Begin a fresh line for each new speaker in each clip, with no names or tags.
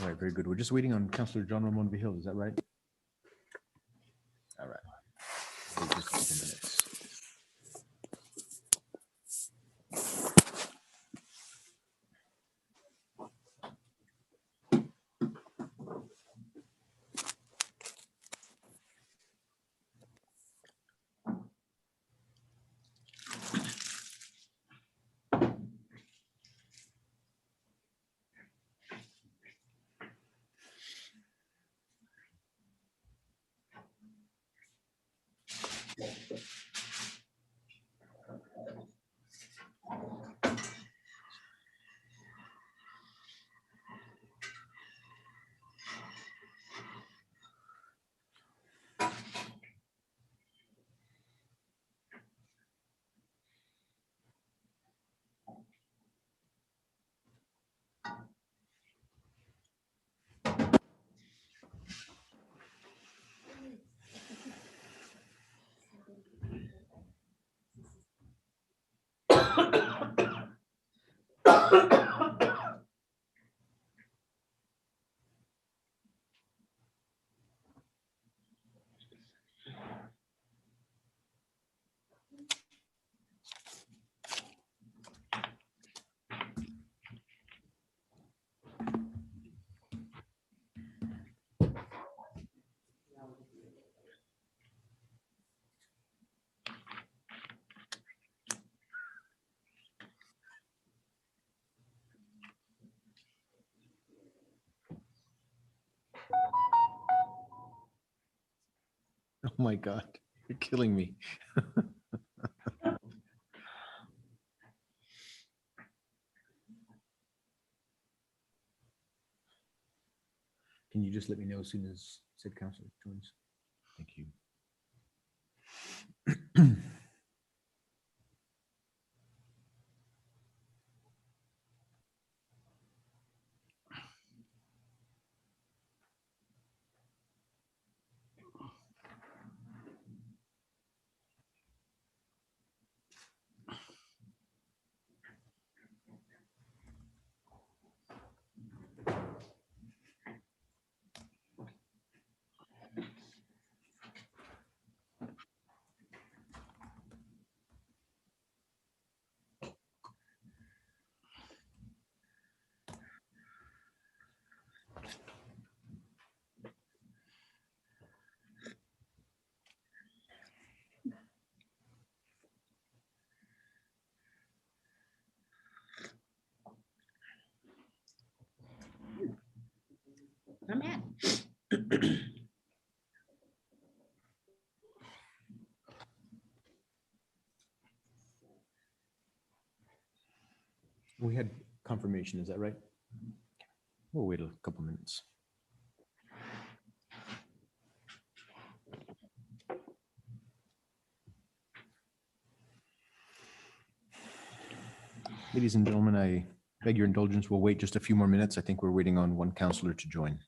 All right, very good. We're just waiting on Councillor John Ramon Vihil. Is that right? All right. Wait just a couple minutes. Oh my God, you're killing me. Can you just let me know as soon as said councillor joins? Thank you.
I'm at.
We had confirmation, is that right? We'll wait a couple minutes. Ladies and gentlemen, I beg your indulgence. We'll wait just a few more minutes. I think we're waiting on one councillor to join.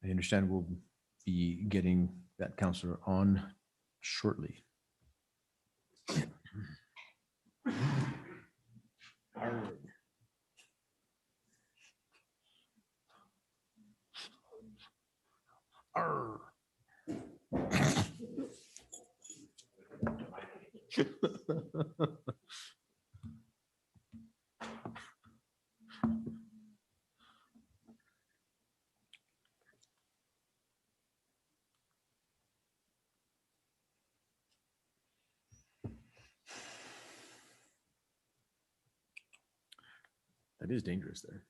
I understand we'll be getting that councillor on shortly. Arr. That is dangerous there.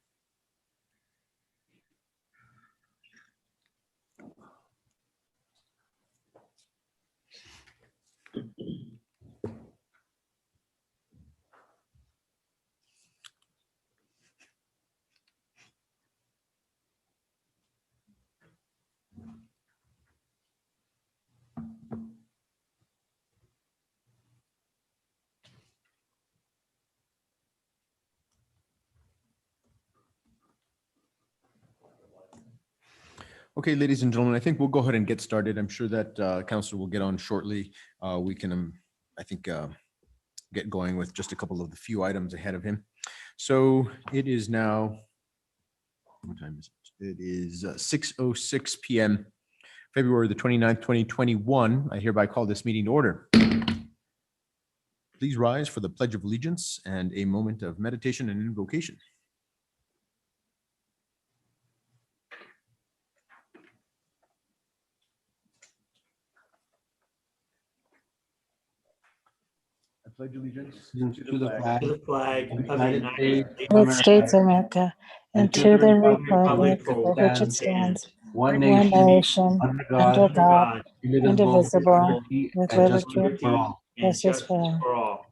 Okay, ladies and gentlemen, I think we'll go ahead and get started. I'm sure that Counselor will get on shortly. We can, I think, get going with just a couple of the few items ahead of him. So it is now, what time is it? It is 6:06 p.m., February the 29th, 2021. I hereby call this meeting to order. Please rise for the Pledge of Allegiance and a moment of meditation and invocation. I pledge allegiance
To the flag
To the flag
of
of the United States
United States of America, and to the republic for which it stands,
one
one nation,
under
under
God,
God, indivisible,
liberty,
with
and justice
liberty
for all.
and
justice for all.
for all.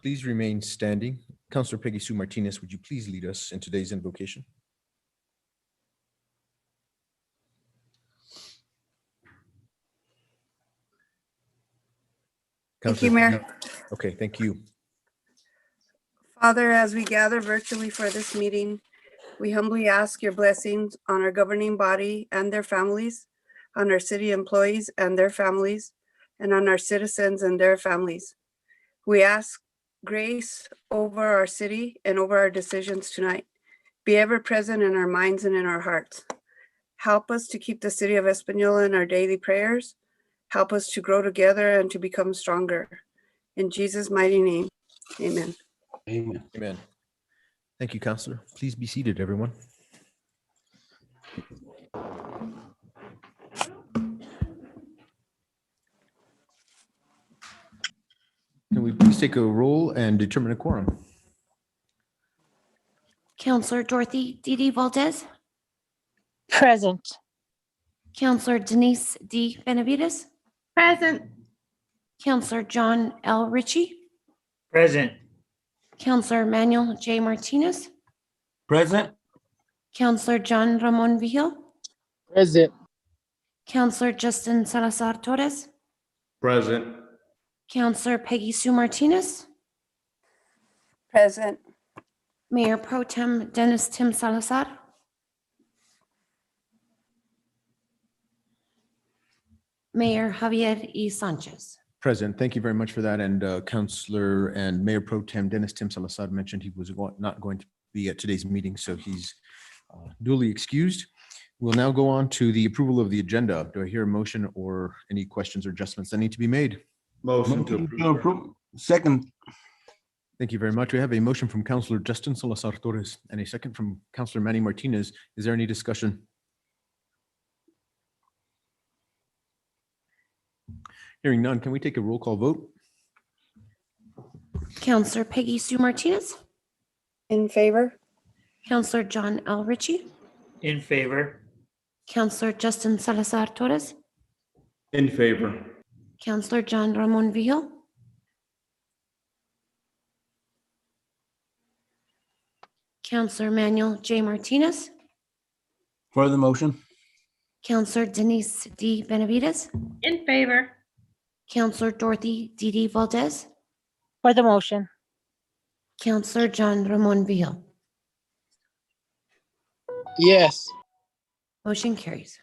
Please remain standing. Counselor Peggy Sue Martinez, would you please lead us in today's invocation?
Thank you,
Counselor
Mayor.
Peggy- Okay, thank you.
Father, as we gather virtually for this meeting, we humbly ask your blessings on our governing body and their families, on our city employees and their families, and on our citizens and their families. We ask grace over our city and over our decisions tonight. Be ever present in our minds and in our hearts. Help us to keep the city of Espanola in our daily prayers. Help us to grow together and to become stronger. In Jesus' mighty name, amen.
Amen.
Amen. Thank you, Counselor. Please be seated, everyone. Can we please take a roll and determine a quorum?
Counselor Dorothy D.D. Valdez,
Present.
Counselor Denise D. Benavides,
Present.
Counselor John L. Ritchie,
Present.
Counselor Manuel J. Martinez,
Present.
Counselor John Ramon Vigil,
Present.
Counselor Justin Salazar Torres,
Present.
Counselor Peggy Sue Martinez,
Present.
Mayor Pro Tem Dennis Tim Salazar, Mayor Javier E. Sanchez.
Present. Thank you very much for that. And Counselor and Mayor Pro Tem Dennis Tim Salazar mentioned he was not going to be at today's meeting, so he's duly excused. We'll now go on to the approval of the agenda. Do I hear a motion or any questions or adjustments that need to be made?
Motion to approve. Second.
Thank you very much. We have a motion from Counselor Justin Salazar Torres and a second from Counselor Manny Martinez. Is there any discussion? Hearing none, can we take a roll call vote?
Counselor Peggy Sue Martinez,
In favor?
Counselor John L. Ritchie,
In favor.
Counselor Justin Salazar Torres,
In favor.
Counselor John Ramon Vigil, Counselor Manuel J. Martinez,
For the motion.
Counselor Denise D. Benavides,
In favor.
Counselor Dorothy D.D. Valdez,
For the motion.
Counselor John Ramon Vigil.
Yes.
Motion carries.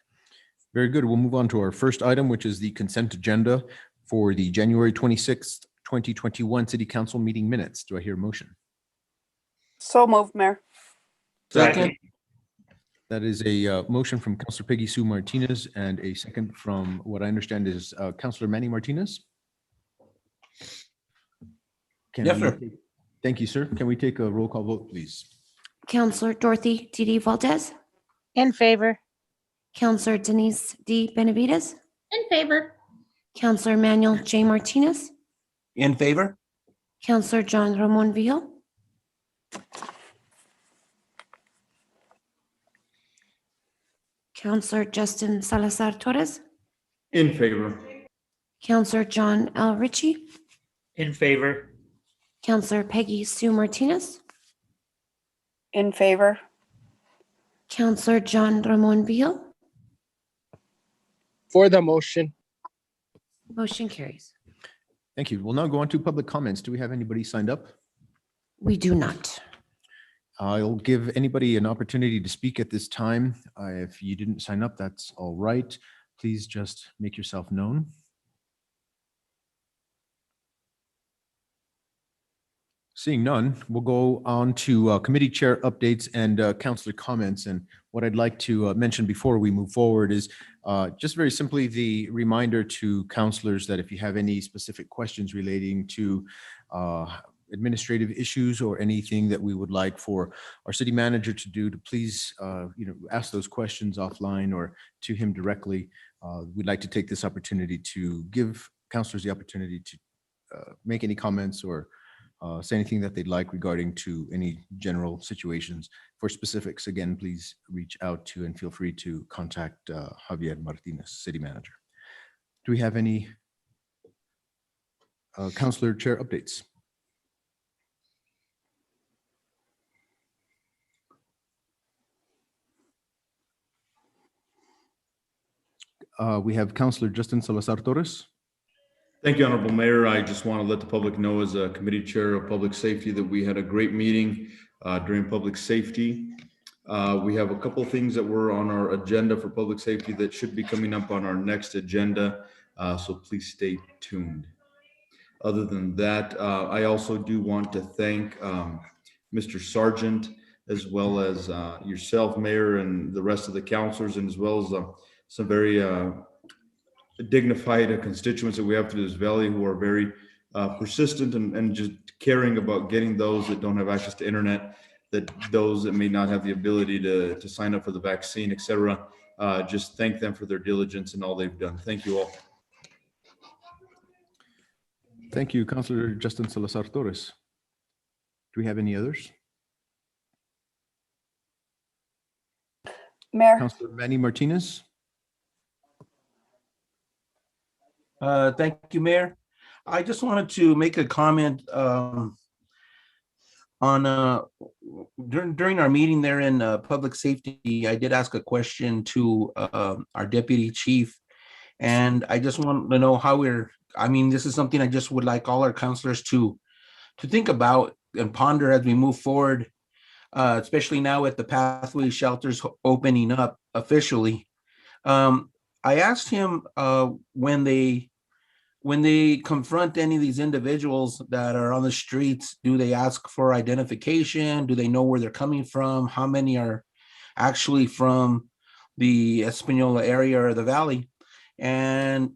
Very good. We'll move on to our first item, which is the consent agenda for the January 26th, 2021 City Council meeting minutes. Do I hear a motion?
So moved, Mayor.
Second.
That is a motion from Counselor Peggy Sue Martinez and a second from what I understand is Counselor Manny Martinez.
Yes,
we
sir.
take- Thank you, sir. Can we take a roll call vote, please?
Counselor Dorothy D.D. Valdez,
In favor.
Counselor Denise D. Benavides,
In favor.
Counselor Manuel J. Martinez,
In favor.
Counselor John Ramon Vigil, Counselor Justin Salazar Torres,
In favor.
Counselor John L. Ritchie,
In favor.
Counselor Peggy Sue Martinez,
In favor?
Counselor John Ramon Vigil.
For the motion.
Motion carries.
Thank you. We'll now go on to public comments. Do we have anybody signed up?
We do not.
I'll give anybody an opportunity to speak at this time. If you didn't sign up, that's all right. Please just make yourself known. Seeing none, we'll go on to committee chair updates and councillor comments. And what I'd like to mention before we move forward is just very simply the reminder to councillors that if you have any specific questions relating to administrative issues or anything that we would like for our city manager to do, to please ask those questions offline or to him directly. We'd like to take this opportunity to give councillors the opportunity to make any comments or say anything that they'd like regarding to any general situations. For specifics, again, please reach out to and feel free to contact Javier Martinez, city manager. Do we have any councillor chair updates? We have Councillor Justin Salazar Torres.
Thank you, Honorable Mayor. I just want to let the public know as a committee chair of public safety that we had a great meeting during public safety. We have a couple of things that were on our agenda for public safety that should be coming up on our next agenda. So please stay tuned. Other than that, I also do want to thank Mr. Sargent, as well as yourself, Mayor, and the rest of the councilors, and as well as some very dignified constituents that we have through this valley who are very persistent and just caring about getting those that don't have access to internet, that those that may not have the ability to sign up for the vaccine, etc. Just thank them for their diligence and all they've done. Thank you all.
Thank you, Councillor Justin Salazar Torres. Do we have any others?
Mayor,
Councillor Manny Martinez.
Thank you, Mayor. I just wanted to make a comment during our meeting there in public safety. I did ask a question to our deputy chief, and I just want to know how this is something I just would like all our councilors to think about and ponder as we move forward, especially now with the pathway shelters opening up officially. I asked him when they confront any of these individuals that are on the streets, do they ask for identification? Do they know where they're coming from? How many are actually from the Espanola area or the valley? And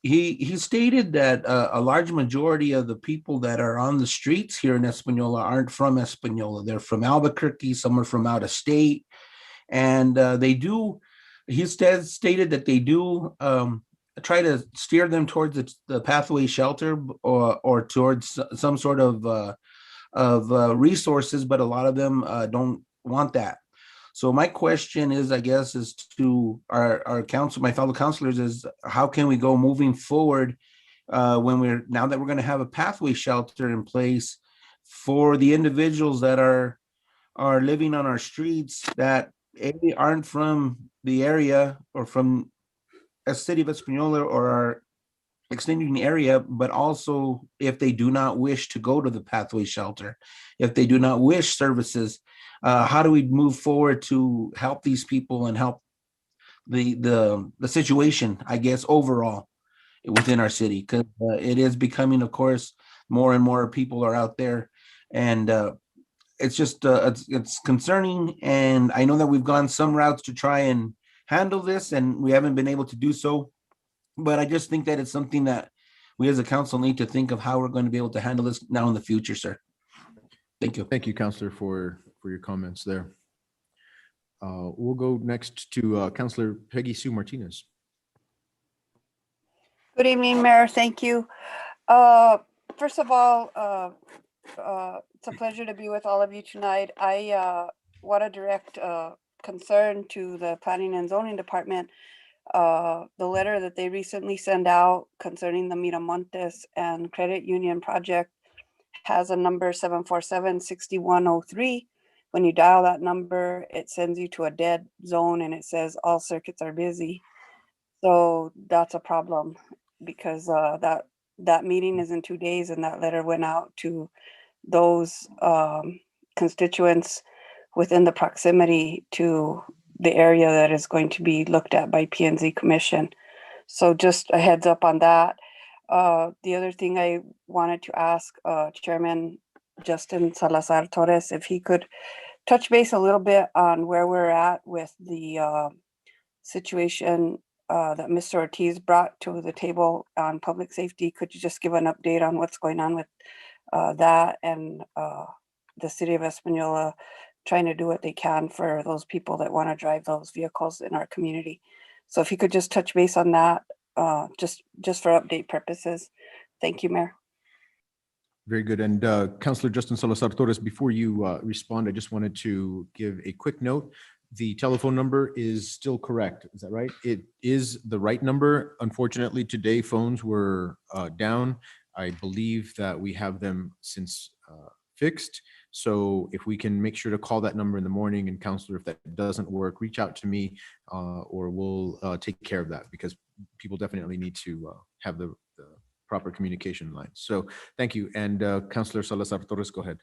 he stated that a large majority of the people that are on the streets here in Espanola aren't from Espanola. They're from Albuquerque, some are from out of state, and he stated that they do try to steer them towards the pathway shelter or towards some sort of resources, but a lot of them don't want that. So my question is, I guess, is to our council, my fellow councilors, is how can we go moving forward now that we're going to have a pathway shelter in place for the individuals that are living on our streets that aren't from the area or from a city of Espanola or our extending area, but also if they do not wish to go to the pathway shelter, if they do not wish services, how do we move forward to help these people and help the situation, I guess, overall within our city? Because it is becoming, of course, more and more people are out there, and it's just it's concerning. And I know that we've gone some routes to try and handle this, and we haven't been able to do so. But I just think that it's something that we as a council need to think of how we're going to be able to handle this now in the future, sir. Thank you.
Thank you, Councillor, for your comments there. We'll go next to Councillor Peggy Sue Martinez.
good evening, Mayor. Thank you. First of all, it's a pleasure to be with all of you tonight. I want to direct concern to the Planning and Zoning Department. The letter that they recently sent out concerning the Miramontes and Credit Union project has a number 747-6103. When you dial that number, it sends you to a dead zone and it says all circuits are busy. So that's a problem because that meeting is in 2 days, and that letter went out to those constituents within the proximity to the area that is going to be looked at by P&Z Commission. So just a heads up on that. The other thing I wanted to ask Chairman Justin Salazar Torres, if he could touch base a little bit on where we're at with the situation that Mr. Ortiz brought to the table on public safety. Could you just give an update on what's going on with that and the city of Espanola trying to do what they can for those people that want to drive those vehicles in our community? So if you could just touch base on that, just for update purposes. Thank you, Mayor.
Very good. And Councillor Justin Salazar Torres, before you respond, I just wanted to give a quick note. The telephone number is still correct. Is that right? It is the right number. Unfortunately, today phones were down. I believe that we have them since fixed. So if we can make sure to call that number in the morning, and Councillor, if that doesn't work, reach out to me or we'll take care of that, because people definitely need to have the proper communication lines. So thank you. And Councillor Salazar Torres, go ahead.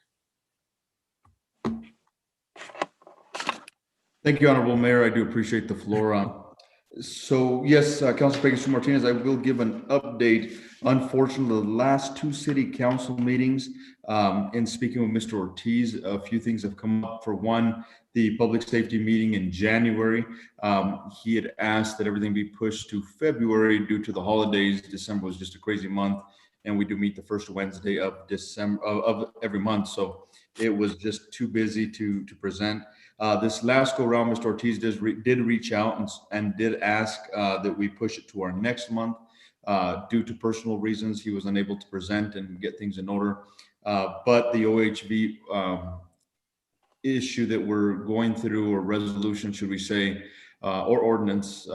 Thank you, Honorable Mayor. I do appreciate the floor. So yes, Councilor Pegasus Martinez, I will give an update. Unfortunately, the last two city council meetings, in speaking with Mr. Ortiz, a few things have come up. For one, the public safety meeting in January, he had asked that everything be pushed to February due to the holidays. December was just a crazy month, and we do meet the first Wednesday of December of every month. So it was just too busy to present. This last go round, Mr. Ortiz did reach out and did ask that we push it to our next month. Due to personal reasons, he was unable to present and get things in order. But the OHV issue that we're going through, or resolution, should we say, or ordinance,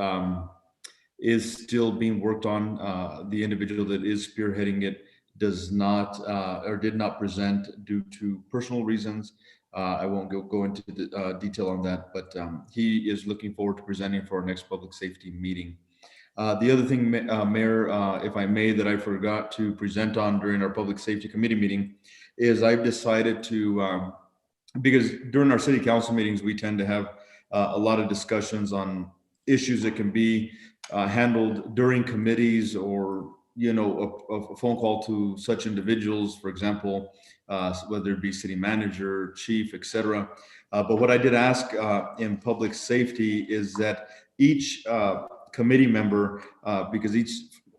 is still being worked on. The individual that is spearheading it does not or did not present due to personal reasons. I won't go into the detail on that, but he is looking forward to presenting for our next public safety meeting. The other thing, Mayor, if I may, that I forgot to present on during our public safety committee meeting is I've decided to, because during our city council meetings, we tend to have a lot of discussions on issues that can be handled during committees, or a phone call to such individuals, for example, whether it be city manager, chief, etc. But what I did ask in public safety is that each committee member, because each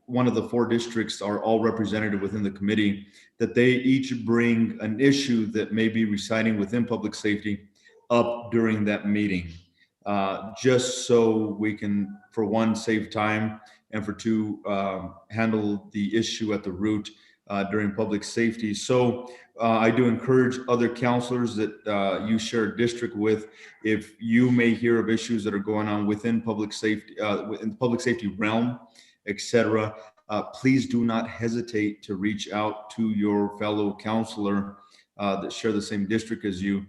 one of the 4 districts are all represented within the committee, that they each bring an issue that may be residing within public safety up during that meeting, just so we can, for one, save time, and for two, handle the issue at the root during public safety. So I do encourage other counselors that you share a district with, if you may hear of issues that are going on within public safety, in the public safety realm, etc., please do not hesitate to reach out to your fellow counselor that share the same district as you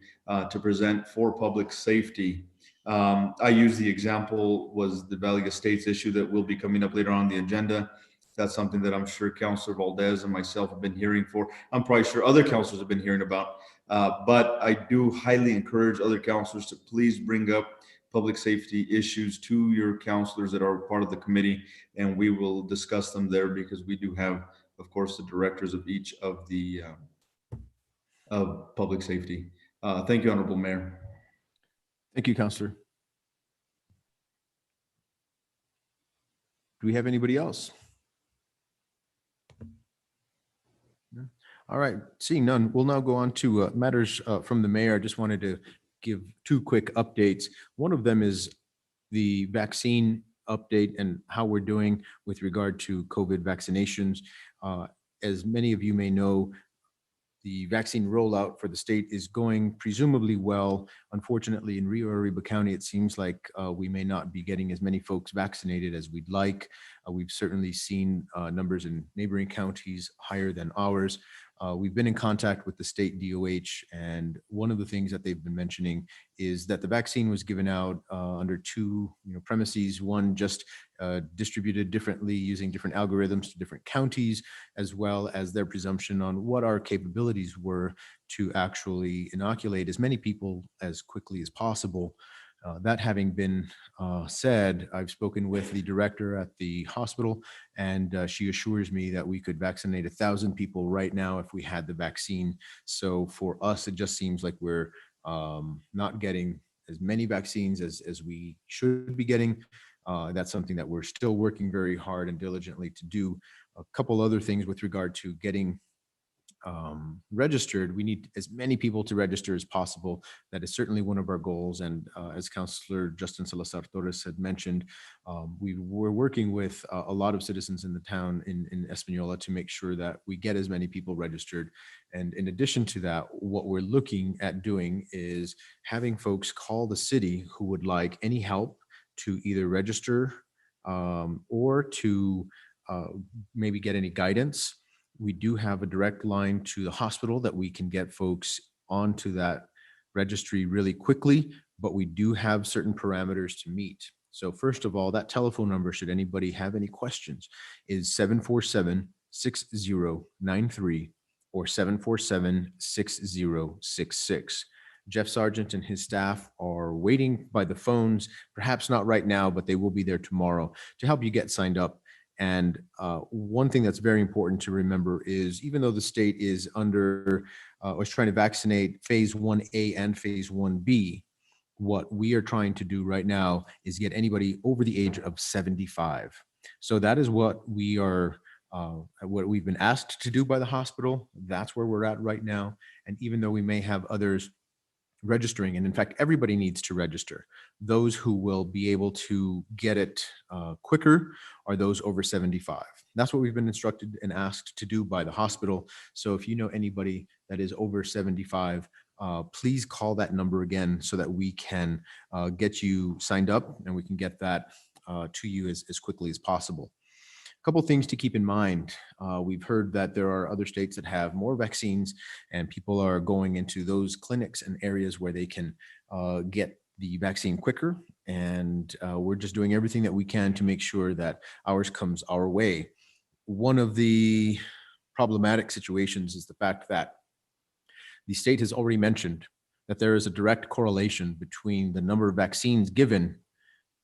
to present for public safety. I use the example was the Valley Estates issue that will be coming up later on the agenda. That's something that I'm sure Councilor Valdez and myself have been hearing for. I'm probably sure other councilors have been hearing about, but I do highly encourage other councilors to please bring up public safety issues to your counselors that are part of the committee, and we will discuss them there, because we do have, of course, the directors of each of the of public safety. Thank you, Honorable Mayor.
Thank you, Councillor. Do we have anybody else? No? All right, seeing none, we'll now go on to matters from the mayor. I just wanted to give 2 quick updates. One of them is the vaccine update and how we're doing with regard to COVID vaccinations. As many of you may know, the vaccine rollout for the state is going presumably well. Unfortunately, in Rio Arriba County, it seems like we may not be getting as many folks vaccinated as we'd like. We've certainly seen numbers in neighboring counties higher than ours. We've been in contact with the state DOH, and one of the things that they've been mentioning is that the vaccine was given out under 2 premises. One, just distributed differently using different algorithms to different counties, as well as their presumption on what our capabilities were to actually inoculate as many people as quickly as possible. That having been said, I've spoken with the director at the hospital, and she assures me that we could vaccinate 1,000 people right now if we had the vaccine. So for us, it just seems like we're not getting as many vaccines as we should be getting. That's something that we're still working very hard and diligently to do. A couple other things with regard to getting registered. We need as many people to register as possible. That is certainly one of our goals. And as Councillor Justin Salazar Torres had mentioned, we're working with a lot of citizens in the town in Espanola to make sure that we get as many people registered. And in addition to that, what we're looking at doing is having folks call the city who would like any help to either register or to maybe get any guidance. We do have a direct line to the hospital that we can get folks onto that registry really quickly, but we do have certain parameters to meet. So first of all, that telephone number, should anybody have any questions, is 747-6093 or 747-6066. Jeff Sargent and his staff are waiting by the phones, perhaps not right now, but they will be there tomorrow to help you get signed up. And one thing that's very important to remember is, even though the state is under, was trying to vaccinate phase 1A and phase 1B, what we are trying to do right now is get anybody over the age of 75. So that is what we are, what we've been asked to do by the hospital. That's where we're at right now. And even though we may have others registering, and in fact, everybody needs to register. Those who will be able to get it quicker are those over 75. That's what we've been instructed and asked to do by the hospital. So if you know anybody that is over 75, please call that number again so that we can get you signed up and we can get that to you as quickly as possible. A couple things to keep in mind. We've heard that there are other states that have more vaccines, and people are going into those clinics and areas where they can get the vaccine quicker. And we're just doing everything that we can to make sure that ours comes our way. One of the problematic situations is the fact that the state has already mentioned that there is a direct correlation between the number of vaccines given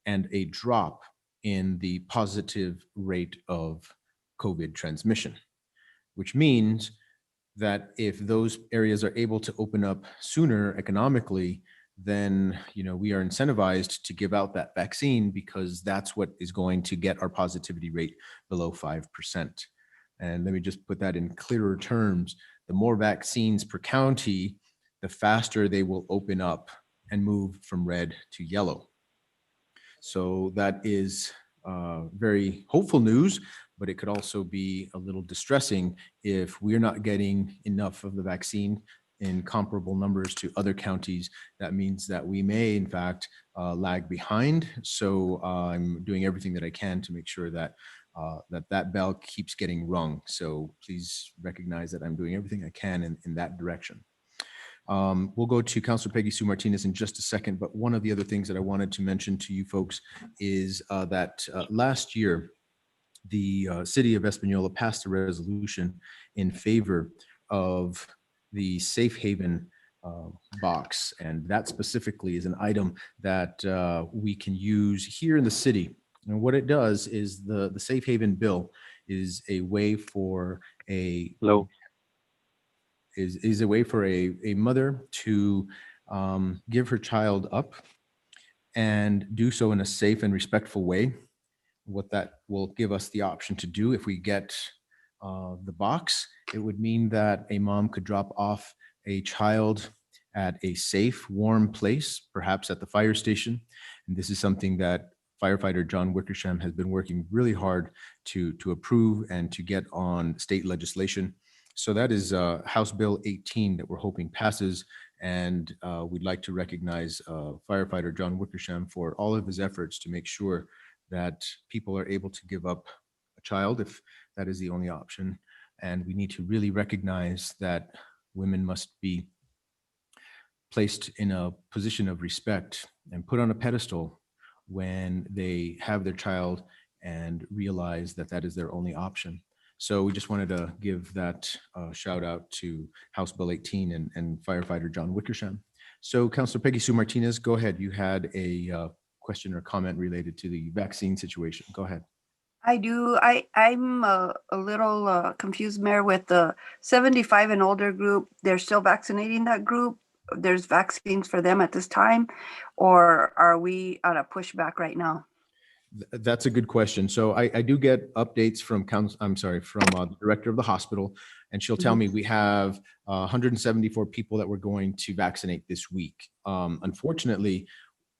and a drop in the positive rate of COVID transmission, which means that if those areas are able to open up sooner economically, then we are incentivized to give out that vaccine, because that's what is going to get our positivity rate below 5%. And let me just put that in clearer terms. The more vaccines per county, the faster they will open up and move from red to yellow. So that is very hopeful news, but it could also be a little distressing if we're not getting enough of the vaccine in comparable numbers to other counties. That means that we may, in fact, lag behind. So I'm doing everything that I can to make sure that that bell keeps getting rung. So please recognize that I'm doing everything I can in that direction. We'll go to Councilor Peggy Sue Martinez in just a second, but one of the other things that I wanted to mention to you folks is that last year, the city of Espanola passed a resolution in favor of the safe haven box, and that specifically is an item that we can use here in the city. And what it does is the safe haven bill is a way for a is a way for a mother to give her child up and do so in a safe and respectful way. What that will give us the option to do, if we get the box, it would mean that a mom could drop off a child at a safe, warm place, perhaps at the fire station. And this is something that firefighter John Wickersham has been working really hard to approve and to get on state legislation. So that is House Bill 18 that we're hoping passes. And we'd like to recognize firefighter John Wickersham for all of his efforts to make sure that people are able to give up a child if that is the only option. And we need to really recognize that women must be placed in a position of respect and put on a pedestal when they have their child and realize that that is their only option. So we just wanted to give that shout out to House Bill 18 and firefighter John Wickersham. So Councilor Peggy Sue Martinez, go ahead. You had a question or comment related to the vaccine situation. Go ahead.
I do. I'm a little confused, Mayor, with the 75 and older group. They're still vaccinating that group. There's vaccines for them at this time, or are we on a pushback right now?
That's a good question. So I do get updates from from the director of the hospital, and she'll tell me we have 174 people that we're going to vaccinate this week. Unfortunately,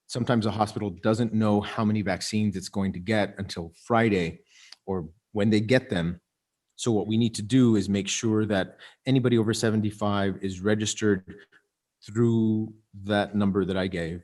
sometimes the hospital doesn't know how many vaccines it's going to get until Friday or when they get them. So what we need to do is make sure that anybody over 75 is registered through that number that I gave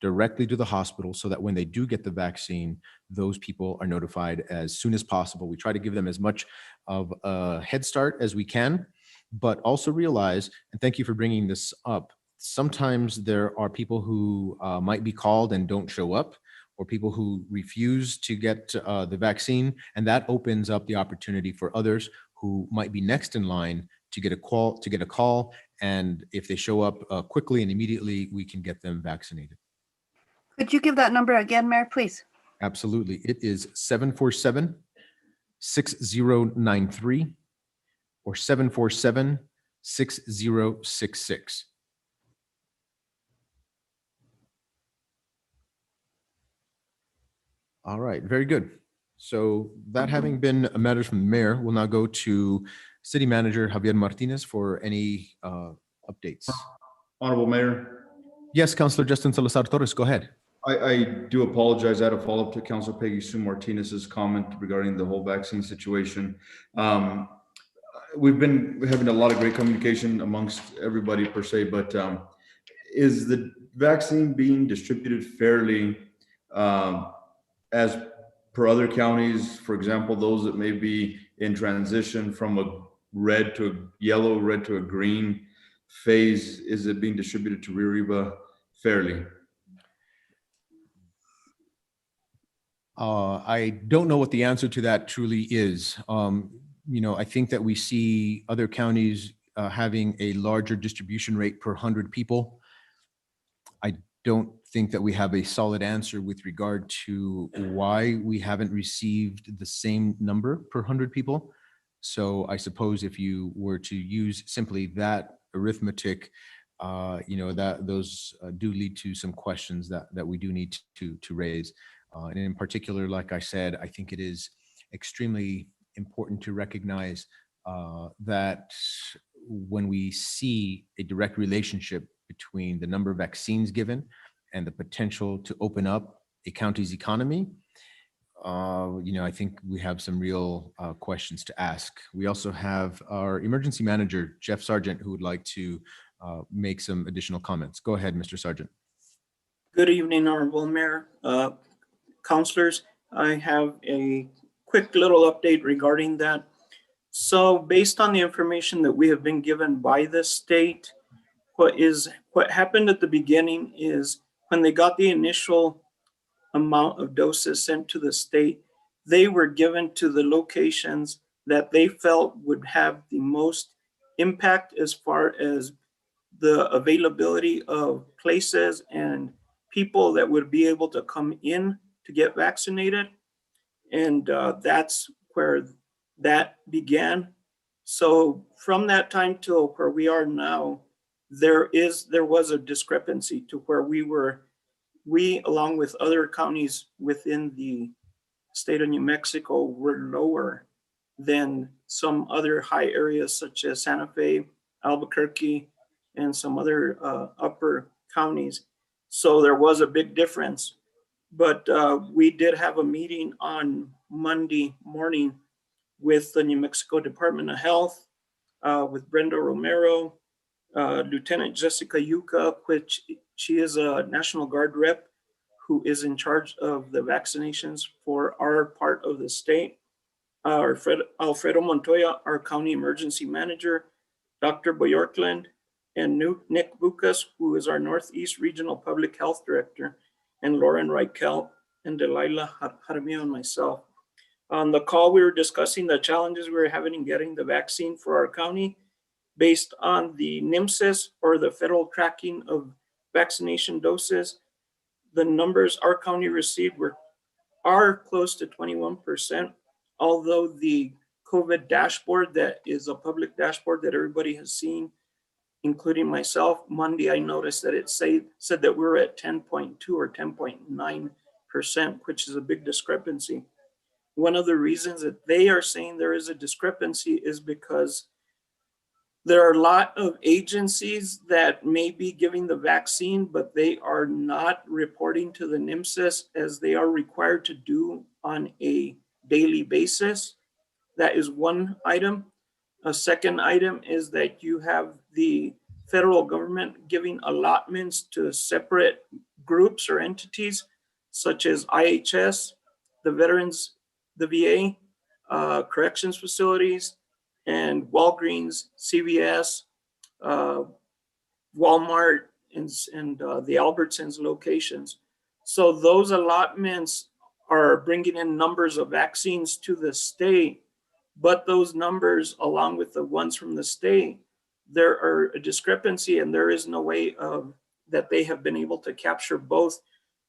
directly to the hospital, so that when they do get the vaccine, those people are notified as soon as possible. We try to give them as much of a head start as we can, but also realize, and thank you for bringing this up, sometimes there are people who might be called and don't show up, or people who refuse to get the vaccine, and that opens up the opportunity for others who might be next in line to get a call, and if they show up quickly and immediately, we can get them vaccinated.
Could you give that number again, Mayor, please?
Absolutely. It is 747-6093 or 747-6066. All right, very good. So that having been a matter from the mayor, we'll now go to City Manager Javier Martinez for any updates.
Honorable Mayor,
Yes, Councilor Justin Salazar Torres, go ahead.
I do apologize. I had a follow-up to Councilor Peggy Sue Martinez's comment regarding the whole vaccine situation. We've been having a lot of great communication amongst everybody per se, but is the vaccine being distributed fairly as per other counties? For example, those that may be in transition from a red to a yellow, red to a green phase, is it being distributed to Rio Arriba fairly?
I don't know what the answer to that truly is. I think that we see other counties having a larger distribution rate per 100 people. I don't think that we have a solid answer with regard to why we haven't received the same number per 100 people. So I suppose if you were to use simply that arithmetic, those do lead to some questions that we do need to raise. And in particular, like I said, I think it is extremely important to recognize that when we see a direct relationship between the number of vaccines given and the potential to open up a county's economy, I think we have some real questions to ask. We also have our emergency manager, Jeff Sargent, who would like to make some additional comments. Go ahead, Mr. Sargent.
Good evening, Honorable Mayor. Councilors, I have a quick little update regarding that. So based on the information that we have been given by the state, what happened at the beginning is when they got the initial amount of doses sent to the state, they were given to the locations that they felt would have the most impact as far as the availability of places and people that would be able to come in to get vaccinated. And that's where that began. So from that time till where we are now, there was a discrepancy to where we along with other counties within the state of New Mexico were lower than some other high areas such as Santa Fe, Albuquerque, and some other upper counties. So there was a big difference. But we did have a meeting on Monday morning with the New Mexico Department of Health, with Brenda Romero, Lieutenant Jessica Yuca, which she is a National Guard rep who is in charge of the vaccinations for our part of the state. Alfredo Montoya, our county emergency manager, Dr. Boyorkland, and Nick Bucas, who is our Northeast Regional Public Health Director, and Lauren Reichel and Delilah Jaramillo and myself. On the call, we were discussing the challenges we were having in getting the vaccine for our county based on the NIMSIS, or the federal tracking of vaccination doses. The numbers our county received are close to 21%, although the COVID dashboard, that is a public dashboard that everybody has seen, including myself, Monday I noticed that it said that we're at 10.2 or 10.9%, which is a big discrepancy. One of the reasons that they are saying there is a discrepancy is because there are a lot of agencies that may be giving the vaccine, but they are not reporting to the NIMSIS as they are required to do on a daily basis. That is one item. A second item is that you have the federal government giving allotments to separate groups or entities, such as IHS, the veterans, the VA, corrections facilities, and Walgreens, CVS, Walmart, and the Albertsons locations. So those allotments are bringing in numbers of vaccines to the state, but those numbers, along with the ones from the state, there are a discrepancy, and there is no way that they have been able to capture both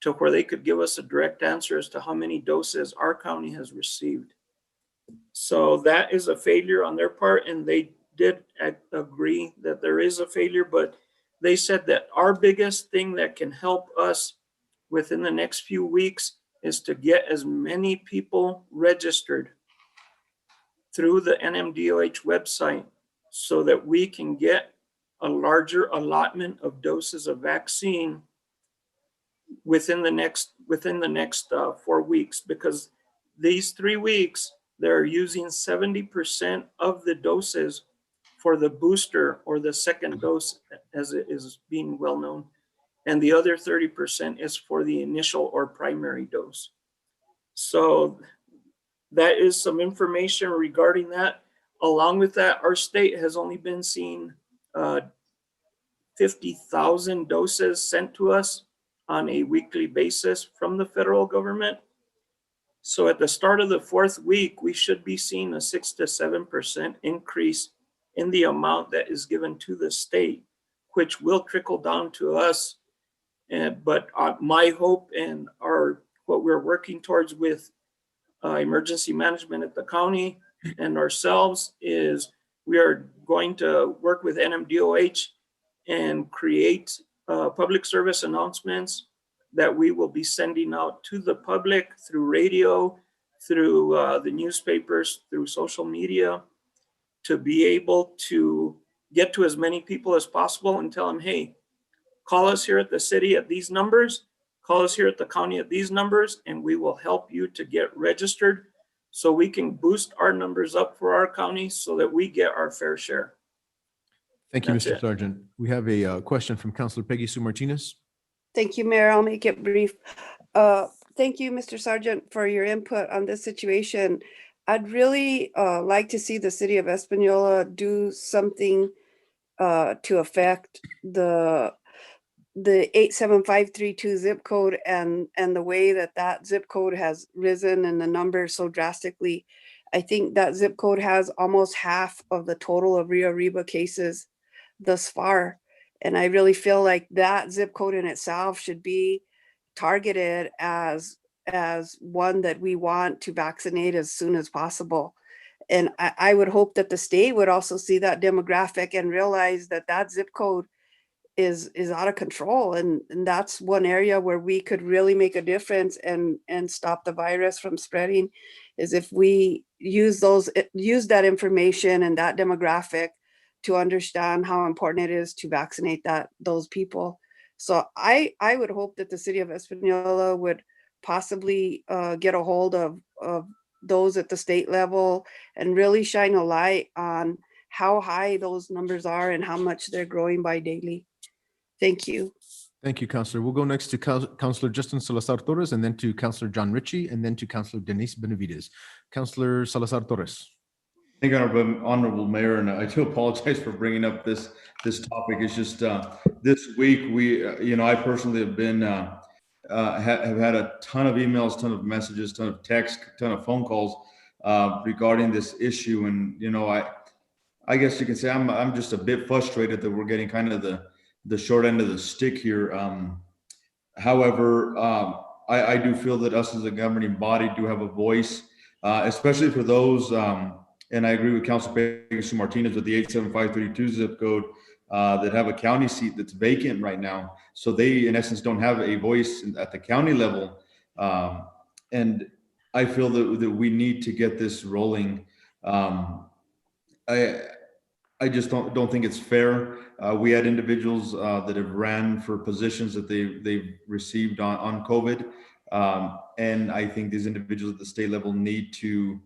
to where they could give us a direct answer as to how many doses our county has received. So that is a failure on their part, and they did agree that there is a failure, but they said that our biggest thing that can help us within the next few weeks is to get as many people registered through the NMDOH website so that we can get a larger allotment of doses of vaccine within the next 4 weeks, because these 3 weeks they're using 70% of the doses for the booster or the second dose, as it is being well known, and the other 30% is for the initial or primary dose. So that is some information regarding that. Along with that, our state has only been seeing 50,000 doses sent to us on a weekly basis from the federal government. So at the start of the 4th week, we should be seeing a 6 to 7% increase in the amount that is given to the state, which will trickle down to us. But my hope and what we're working towards with emergency management at the county and ourselves is we are going to work with NMDOH and create public service announcements that we will be sending out to the public through radio, through the newspapers, through social media, to be able to get to as many people as possible and tell them, hey, call us here at the city at these numbers, call us here at the county at these numbers, and we will help you to get registered so we can boost our numbers up for our county so that we get our fair share.
Thank you,
That's
Mr.
it.
Sargent. We have a question from Councilor Peggy Sue Martinez.
Thank you, Mayor. I'll make it brief. Thank you, Mr. Sargent, for your input on this situation. I'd really like to see the city of Espanola do something to affect the 87532 zip code and the way that zip code has risen and the numbers so drastically. I think that zip code has almost half of the total of Rio Arriba cases thus far. And I really feel like that zip code in itself should be targeted as one that we want to vaccinate as soon as possible. And I would hope that the state would also see that demographic and realize that zip code is out of control. And that's one area where we could really make a difference and stop the virus from spreading, is if we use that information and that demographic to understand how important it is to vaccinate those people. So I would hope that the city of Espanola would possibly get a hold of those at the state level and really shine a light on how high those numbers are and how much they're growing by daily. Thank you.
Thank you, Councilor. We'll go next to Councilor Justin Salazar Torres, and then to Councilor John Ritchie, and then to Councilor Denise Benavides. Councilor Salazar Torres.
Thank you, Honorable Mayor, and I do apologize for bringing up this topic. It's just this week I personally have been have had a ton of emails, ton of messages, ton of texts, ton of phone calls regarding this issue. And, you know, I guess you can say I'm just a bit frustrated that we're getting kind of the short end of the stick here. However, I do feel that us as a governing body do have a voice, especially for those, and I agree with Council Peggy Sue Martinez with the 87532 zip code that have a county seat that's vacant right now. So they, in essence, don't have a voice at the county level. And I feel that we need to get this rolling. I just don't think it's fair. We had individuals that have ran for positions that they've received on COVID. And I think these individuals at the state level need to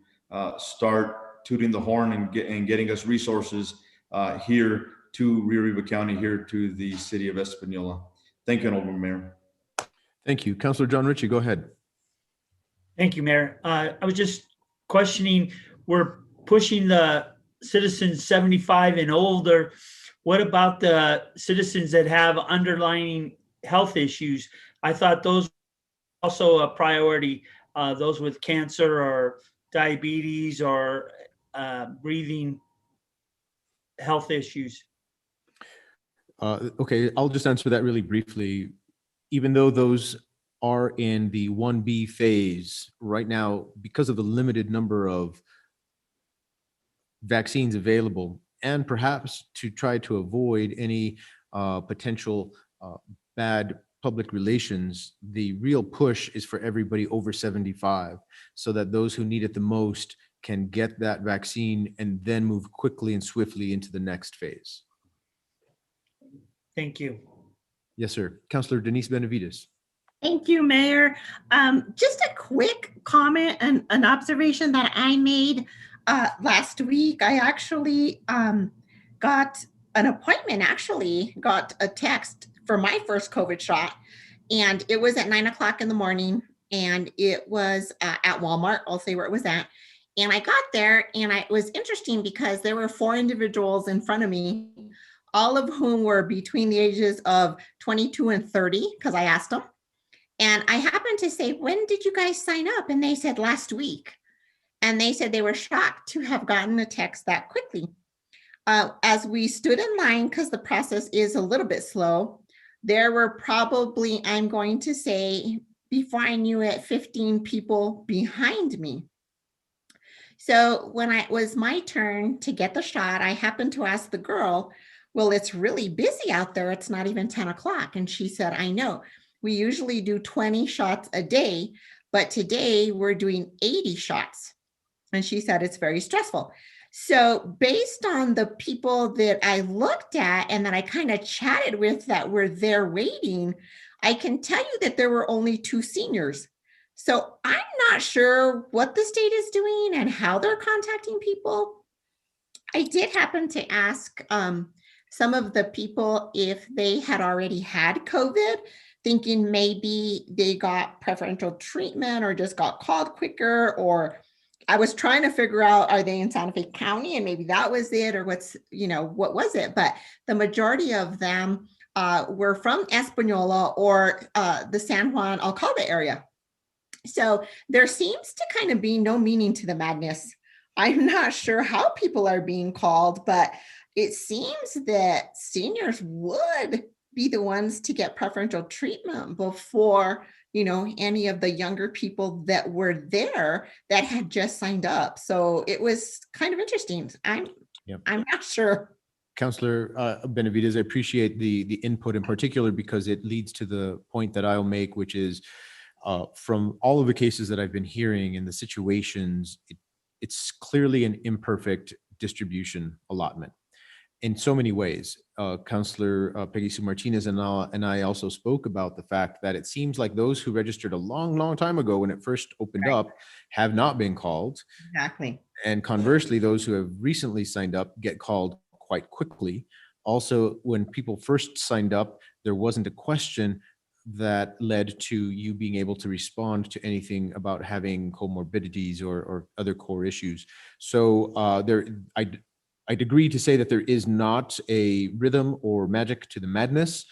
start tooting the horn and getting us resources here to Rio Arriba County, here to the city of Espanola. Thank you, Honorable Mayor.
Thank you. Councilor John Ritchie, go ahead.
Thank you, Mayor. I was just questioning, we're pushing the citizens 75 and older. What about the citizens that have underlying health issues? I thought those were also a priority, those with cancer or diabetes or breathing health issues.
Okay, I'll just answer that really briefly. Even though those are in the 1B phase right now, because of the limited number of vaccines available, and perhaps to try to avoid any potential bad public relations, the real push is for everybody over 75, so that those who need it the most can get that vaccine and then move quickly and swiftly into the next phase.
Thank you.
Yes, sir. Councilor Denise Benavides.
Thank you, Mayor. Just a quick comment and an observation that I made last week. I actually got an appointment, got a text for my first COVID shot, and it was at 9 o'clock in the morning, and it was at Walmart. I'll say where it was at. And I got there, and it was interesting because there were 4 individuals in front of me, all of whom were between the ages of 22 and 30, because I asked them. And I happened to say, when did you guys sign up? And they said last week. And they said they were shocked to have gotten a text that quickly. As we stood in line, because the process is a little bit slow, there were probably, I'm going to say, before I knew it, 15 people behind me. So when it was my turn to get the shot, I happened to ask the girl, well, it's really busy out there. It's not even 10 o'clock. And she said, I know. We usually do 20 shots a day, but today we're doing 80 shots. And she said, it's very stressful. So based on the people that I looked at and that I kind of chatted with that were there waiting, I can tell you that there were only 2 seniors. So I'm not sure what the state is doing and how they're contacting people. I did happen to ask some of the people if they had already had COVID, thinking maybe they got preferential treatment or just got called quicker, or I was trying to figure out, are they in Santa Fe County and maybe that was it, or what was it? But the majority of them were from Espanola or the San Juan Alcalde area. So there seems to kind of be no meaning to the madness. I'm not sure how people are being called, but it seems that seniors would be the ones to get preferential treatment before, any of the younger people that were there that had just signed up. So it was kind of interesting. I'm not sure.
Councilor Benavides, I appreciate the input in particular because it leads to the point that I'll make, which is from all of the cases that I've been hearing in the situations, it's clearly an imperfect distribution allotment in so many ways. Councilor Peggy Sue Martinez and I also spoke about the fact that it seems like those who registered a long time ago when it first opened up have not been called.
Exactly.
And conversely, those who have recently signed up get called quite quickly. Also, when people first signed up, there wasn't a question that led to you being able to respond to anything about having comorbidities or other core issues. So I'd agree to say that there is not a rhythm or magic to the madness,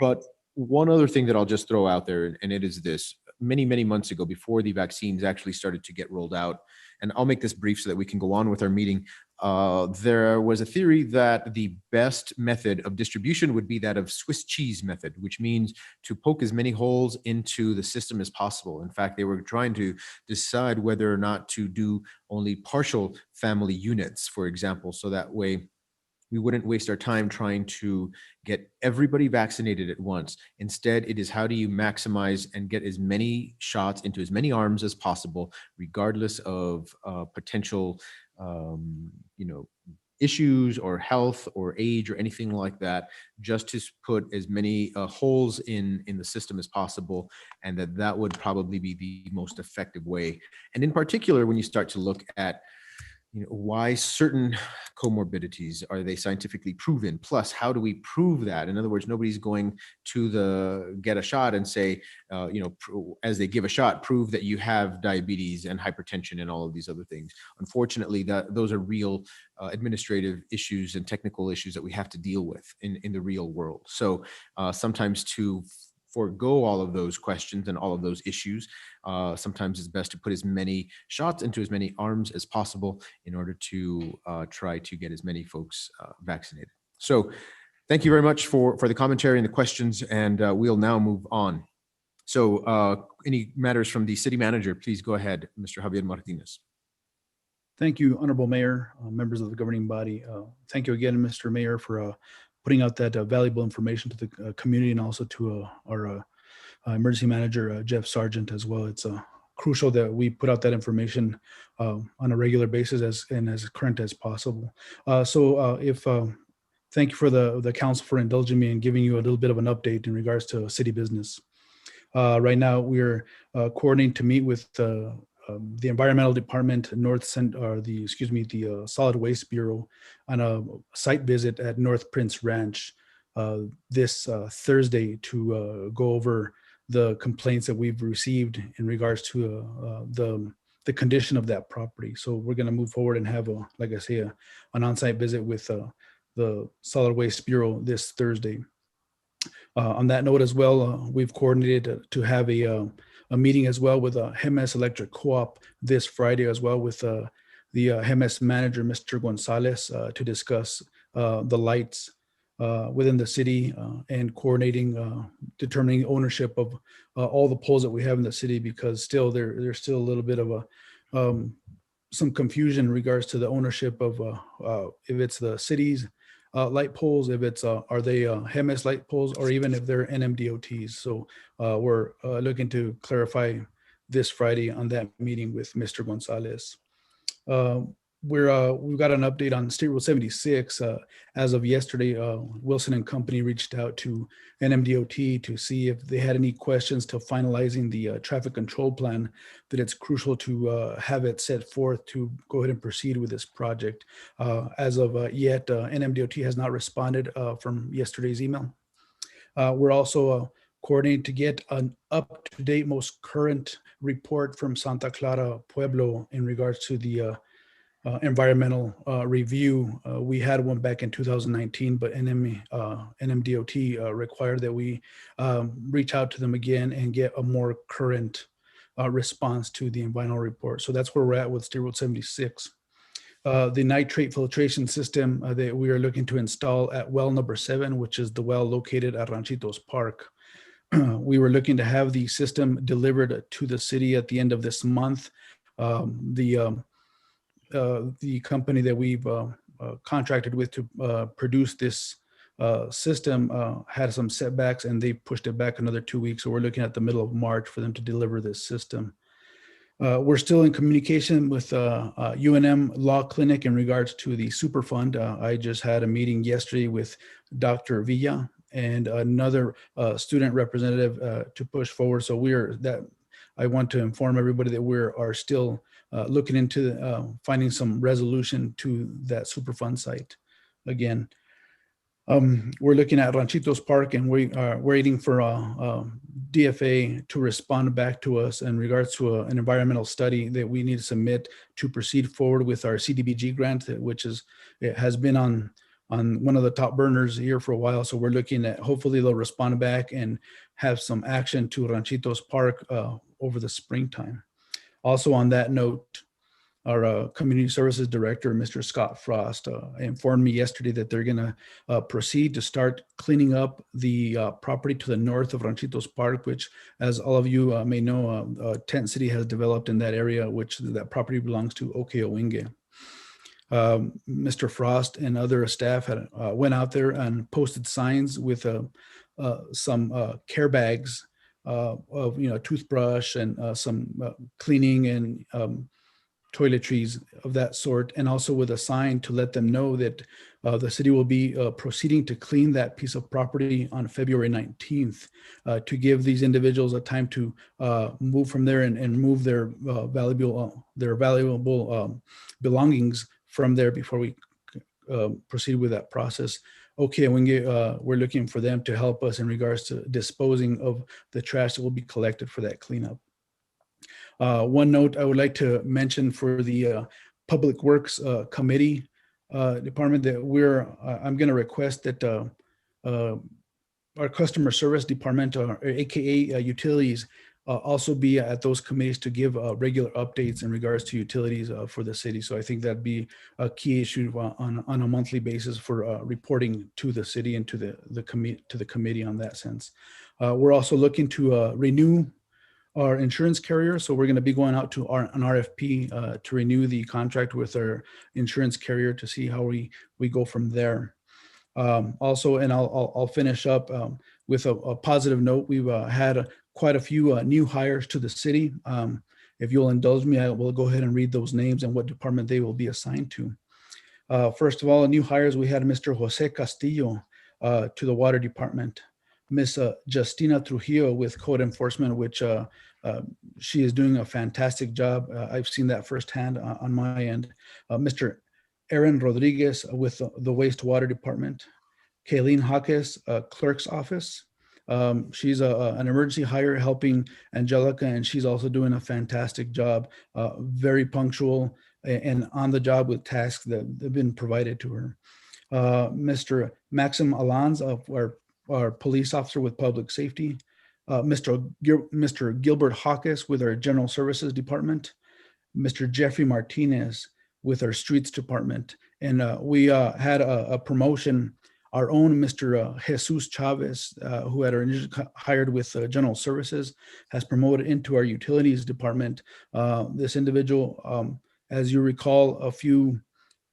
but one other thing that I'll just throw out there, and it is this: many, many months ago, before the vaccines actually started to get rolled out, and I'll make this brief so that we can go on with our meeting. There was a theory that the best method of distribution would be that of Swiss cheese method, which means to poke as many holes into the system as possible. In fact, they were trying to decide whether or not to do only partial family units, for example, so that way we wouldn't waste our time trying to get everybody vaccinated at once. Instead, it is how do you maximize and get as many shots into as many arms as possible, regardless of potential, issues or health or age or anything like that, just to put as many holes in the system as possible, and that would probably be the most effective way. And in particular, when you start to look at why certain comorbidities are they scientifically proven? Plus, how do we prove that? In other words, nobody's going to get a shot and say, as they give a shot, prove that you have diabetes and hypertension and all of these other things. Unfortunately, those are real administrative issues and technical issues that we have to deal with in the real world. So sometimes to forego all of those questions and all of those issues, sometimes it's best to put as many shots into as many arms as possible in order to try to get as many folks vaccinated. So thank you very much for the commentary and the questions, and we'll now move on. So any matters from the city manager, please go ahead, Mr. Javier Martinez.
Thank you, Honorable Mayor, members of the governing body. Thank you again, Mr. Mayor, for putting out that valuable information to the community, and also to our emergency manager, Jeff Sargent, as well. It's crucial that we put out that information on a regular basis and as current as possible. Thank you for the council for indulging me and giving you a little bit of an update in regards to city business. Right now, we're coordinating to meet with the environmental department, the solid waste bureau, on a site visit at North Prince Ranch this Thursday to go over the complaints that we've received in regards to the condition of that property. So we're going to move forward and have an on-site visit with the solid waste bureau this Thursday. On that note as well, we've coordinated to have a meeting as well with Gemes Electric Co-op this Friday as well with the Gemes manager, Mr. Gonzalez, to discuss the lights within the city and coordinating, determining ownership of all the poles that we have in the city, because still there's still a little bit of some confusion in regards to the ownership of if it's the city's light poles, if it's are they Gemes light poles, or even if they're NMDOTs. So we're looking to clarify this Friday on that meeting with Mr. Gonzalez. We've got an update on State Road 76. As of yesterday, Wilson and Company reached out to NMDOT to see if they had any questions to finalizing the traffic control plan, that it's crucial to have it set forth to go ahead and proceed with this project. As of yet, NMDOT has not responded from yesterday's email. We're also coordinating to get an up-to-date, most current report from Santa Clara Pueblo in regards to the environmental review. We had one back in 2019, but NMDOT required that we reach out to them again and get a more current response to the environmental report. So that's where we're at with State Road 76. The nitrate filtration system that we are looking to install at well number 7, which is the well located at Ranchitos Park. We were looking to have the system delivered to the city at the end of this month. The company that we've contracted with to produce this system had some setbacks, and they pushed it back another 2 weeks. So we're looking at the middle of March for them to deliver this system. We're still in communication with UNM Law Clinic in regards to the Superfund. I just had a meeting yesterday with Dr. Villa and another student representative to push forward. So I want to inform everybody that we are still looking into finding some resolution to that Superfund site. Again, we're looking at Ranchitos Park, and we are waiting for DFA to respond back to us in regards to an environmental study that we need to submit to proceed forward with our CDBG grant, which has been on on one of the top burners here for a while. So we're looking at, hopefully they'll respond back and have some action to Ranchitos Park over the springtime. Also on that note, our community services director, Mr. Scott Frost, informed me yesterday that they're going to proceed to start cleaning up the property to the north of Ranchitos Park, which, as all of you may know, Tent City has developed in that area, which that property belongs to Okeowinge. Mr. Frost and other staff had went out there and posted signs with some care bags of toothbrush and some cleaning and toiletries of that sort, and also with a sign to let them know that the city will be proceeding to clean that piece of property on February 19th to give these individuals a time to move from there and move their valuable belongings from there before we proceed with that process. Okay, we're looking for them to help us in regards to disposing of the trash that will be collected for that cleanup. One note I would like to mention for the Public Works Committee department that I'm going to request that our customer service department, AKA utilities, also be at those committees to give regular updates in regards to utilities for the city. So I think that'd be a key issue on a monthly basis for reporting to the city and to the committee on that sense. We're also looking to renew our insurance carrier. So we're going to be going out to an RFP to renew the contract with our insurance carrier to see how we go from there. Also, and I'll finish up with a positive note. We've had quite a few new hires to the city. If you'll indulge me, I will go ahead and read those names and what department they will be assigned to. First of all, new hires, we had Mr. Jose Castillo to the water department. Miss Justina Trujillo with code enforcement, which she is doing a fantastic job. I've seen that firsthand on my end. Mr. Aaron Rodriguez with the wastewater department. Kayleen Hawkes, clerk's office. She's an emergency hire helping Angelica, and she's also doing a fantastic job, very punctual and on the job with tasks that have been provided to her. Mr. Maxim Alonso, our police officer with public safety. Mr. Gilbert Hawkes with our general services department. Mr. Jeffrey Martinez with our streets department. And we had a promotion. Our own Mr. Jesus Chavez, who had originally hired with general services, has promoted into our utilities department. This individual, as you recall, a few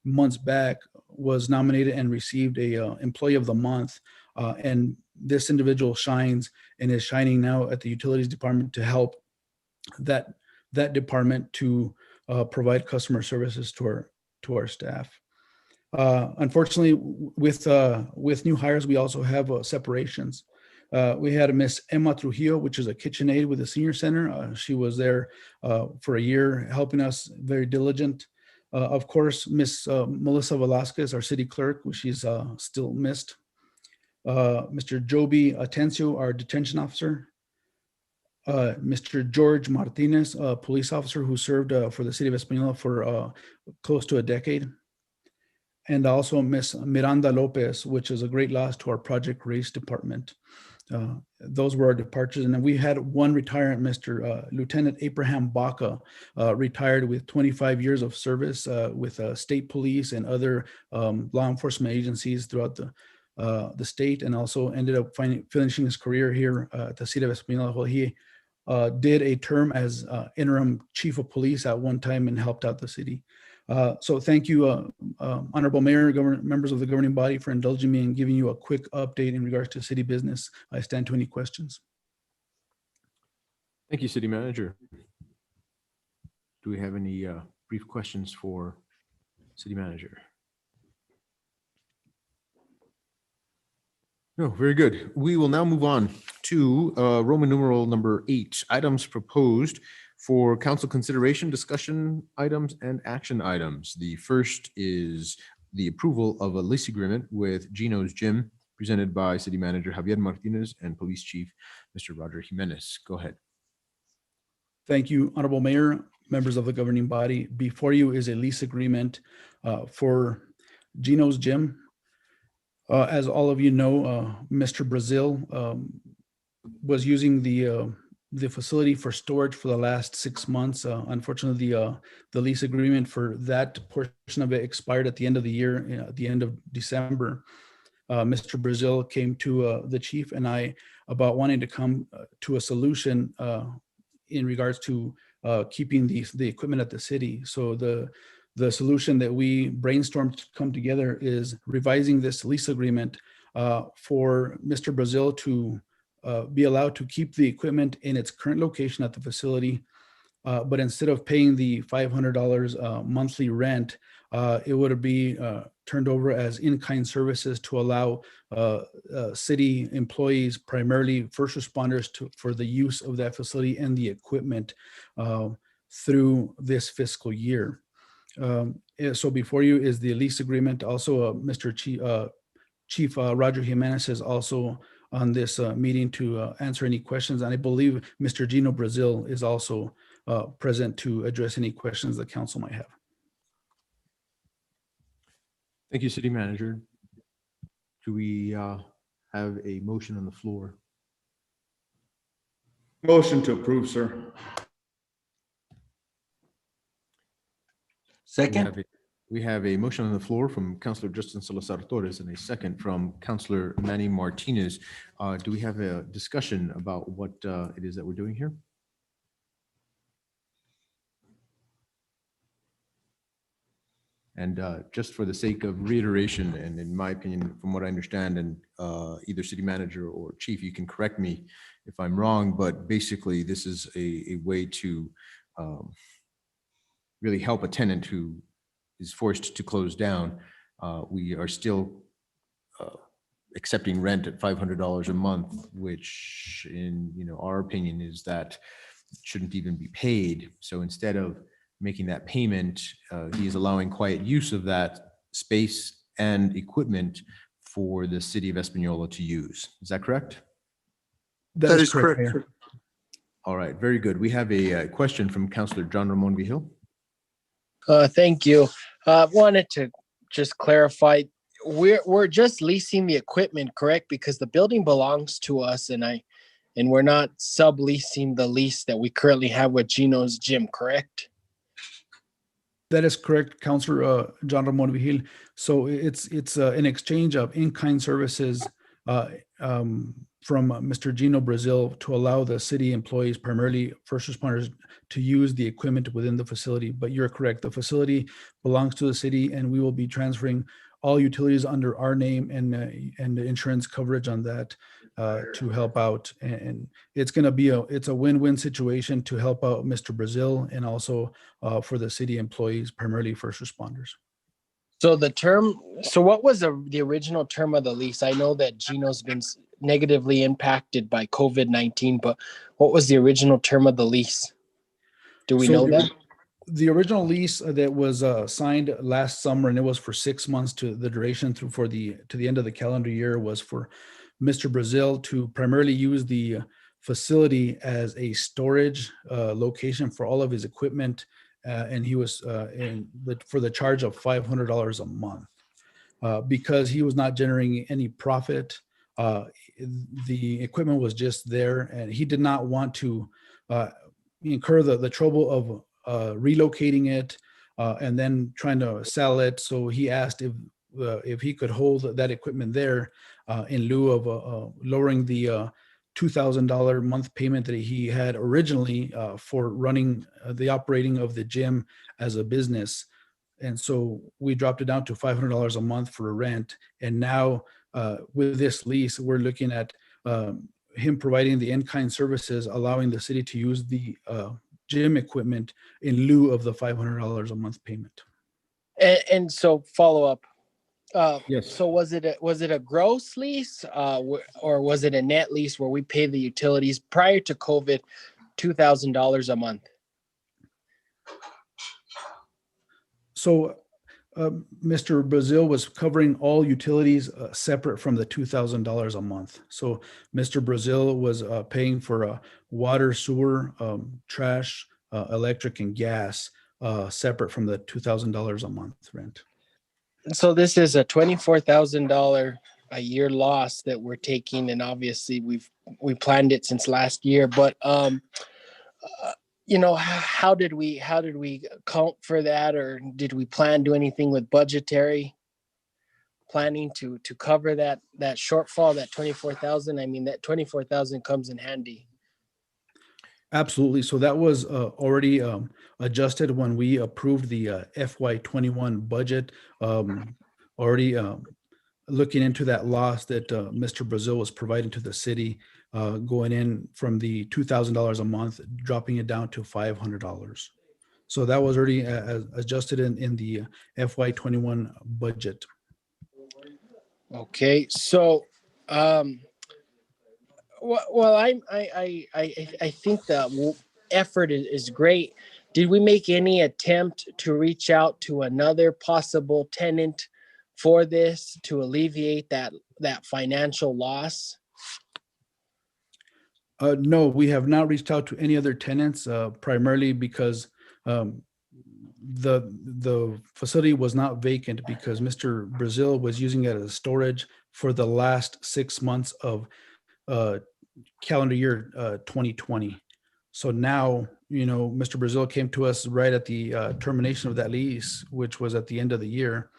months back was nominated and received a employee of the month. And this individual shines and is shining now at the utilities department to help that department to provide customer services to our staff. Unfortunately, with new hires, we also have separations. We had a Miss Emma Trujillo, which is a kitchen aide with the senior center. She was there for a year, helping us, very diligent. Of course, Miss Melissa Velasquez, our city clerk, which she's still missed. Mr. Joby Atencio, our detention officer. Mr. George Martinez, a police officer who served for the city of Espanola for close to a decade. And also Miss Miranda Lopez, which is a great loss to our Project Race department. Those were our departures. And then we had one retirement, Mr. Lieutenant Abraham Baca, retired with 25 years of service with state police and other law enforcement agencies throughout the state, and also ended up finishing his career here at the city of Espanola. Well, he did a term as interim chief of police at one time and helped out the city. So thank you, Honorable Mayor, members of the governing body, for indulging me and giving you a quick update in regards to city business. I stand to any questions.
Thank you, City Manager. Do we have any brief questions for City Manager? No, very good. We will now move on to Roman numeral number 8, items proposed for council consideration, discussion items, and action items. The first is the approval of a lease agreement with Gino's Gym, presented by City Manager Javier Martinez and Police Chief Mr. Roger Jimenez. Go ahead.
Thank you, Honorable Mayor, members of the governing body. Before you is a lease agreement for Gino's Gym. As all of you know, Mr. Brazil was using the facility for storage for the last 6 months. Unfortunately, the lease agreement for that portion of it expired at the end of the year, at the end of December. Mr. Brazil came to the chief and I about wanting to come to a solution in regards to keeping the equipment at the city. So the solution that we brainstormed to come together is revising this lease agreement for Mr. Brazil to be allowed to keep the equipment in its current location at the facility. But instead of paying the $500 monthly rent, it would be turned over as in-kind services to allow city employees, primarily first responders, for the use of that facility and the equipment through this fiscal year. So before you is the lease agreement. Also, Mr. Chief Roger Jimenez is also on this meeting to answer any questions. And I believe Mr. Gino Brazil is also present to address any questions the council might have.
Thank you, City Manager. Do we have a motion on the floor?
Motion to approve, sir.
Second.
We have a motion on the floor from Councilor Justin Salazar Torres and a second from Councilor Manny Martinez. Do we have a discussion about what it is that we're doing here? And just for the sake of reiteration, and in my opinion, from what I understand, and either city manager or chief, you can correct me if I'm wrong, but basically this is a way to really help a tenant who is forced to close down. We are still accepting rent at $500 a month, which in our opinion is that it shouldn't even be paid. So instead of making that payment, he is allowing quiet use of that space and equipment for the city of Espanola to use. Is that correct?
That is correct, Mayor.
All right, very good. We have a question from Councilor John Ramon Vigil.
Thank you. Wanted to just clarify, we're just leasing the equipment, correct? Because the building belongs to us, and we're not subleasing the lease that we currently have with Gino's Gym, correct?
That is correct, Councilor John Ramon Vigil. So it's an exchange of in-kind services from Mr. Gino Brazil to allow the city employees, primarily first responders, to use the equipment within the facility. But you're correct, the facility belongs to the city, and we will be transferring all utilities under our name and the insurance coverage on that to help out. And it's going to be it's a win-win situation to help out Mr. Brazil and also for the city employees, primarily first responders.
So what was the original term of the lease? I know that Gino's been negatively impacted by COVID-19, but what was the original term of the lease? Do we know that?
The original lease that was signed last summer, and it was for 6 months to the duration to the end of the calendar year, was for Mr. Brazil to primarily use the facility as a storage location for all of his equipment. And he was for the charge of $500 a month. Because he was not generating any profit, the equipment was just there, and he did not want to incur the trouble of relocating it and then trying to sell it. So he asked if he could hold that equipment there in lieu of lowering the $2,000 month payment that he had originally for running the operating of the gym as a business. And so we dropped it down to $500 a month for rent. And now with this lease, we're looking at him providing the in-kind services, allowing the city to use the gym equipment in lieu of the $500 a month payment.
And so follow up.
Yes.
So was it a gross lease or was it a net lease where we pay the utilities prior to COVID $2,000 a month?
So Mr. Brazil was covering all utilities separate from the $2,000 a month. So Mr. Brazil was paying for water, sewer, trash, electric, and gas separate from the $2,000 a month rent.
So this is a $24,000 a year loss that we're taking, and obviously we planned it since last year. But you know, how did we account for that, or did we plan do anything with budgetary planning to cover that shortfall, that 24,000? I mean, that 24,000 comes in handy.
Absolutely. So that was already adjusted when we approved the FY21 budget. Already looking into that loss that Mr. Brazil was providing to the city, going in from the $2,000 a month, dropping it down to $500. So that was already adjusted in the FY21 budget.
Okay, so well, I think the effort is great. Did we make any attempt to reach out to another possible tenant for this to alleviate that financial loss?
No, we have not reached out to any other tenants, primarily because the facility was not vacant because Mr. Brazil was using it as storage for the last 6 months of calendar year 2020. So now, you know, Mr. Brazil came to us right at the termination of that lease, which was at the end of the year.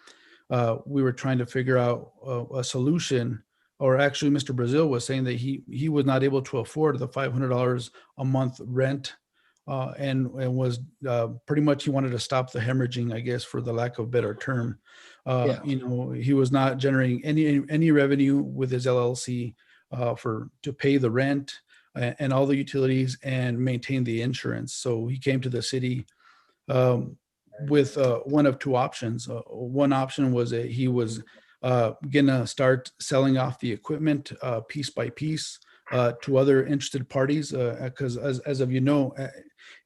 We were trying to figure out a solution, or actually Mr. Brazil was saying that he was not able to afford the $500 a month rent, and was pretty much, he wanted to stop the hemorrhaging, I guess, for the lack of a better term. You know, he was not generating any revenue with his LLC to pay the rent and all the utilities and maintain the insurance. So he came to the city with one of two options. One option was that he was gonna start selling off the equipment piece by piece to other interested parties, because as of you know,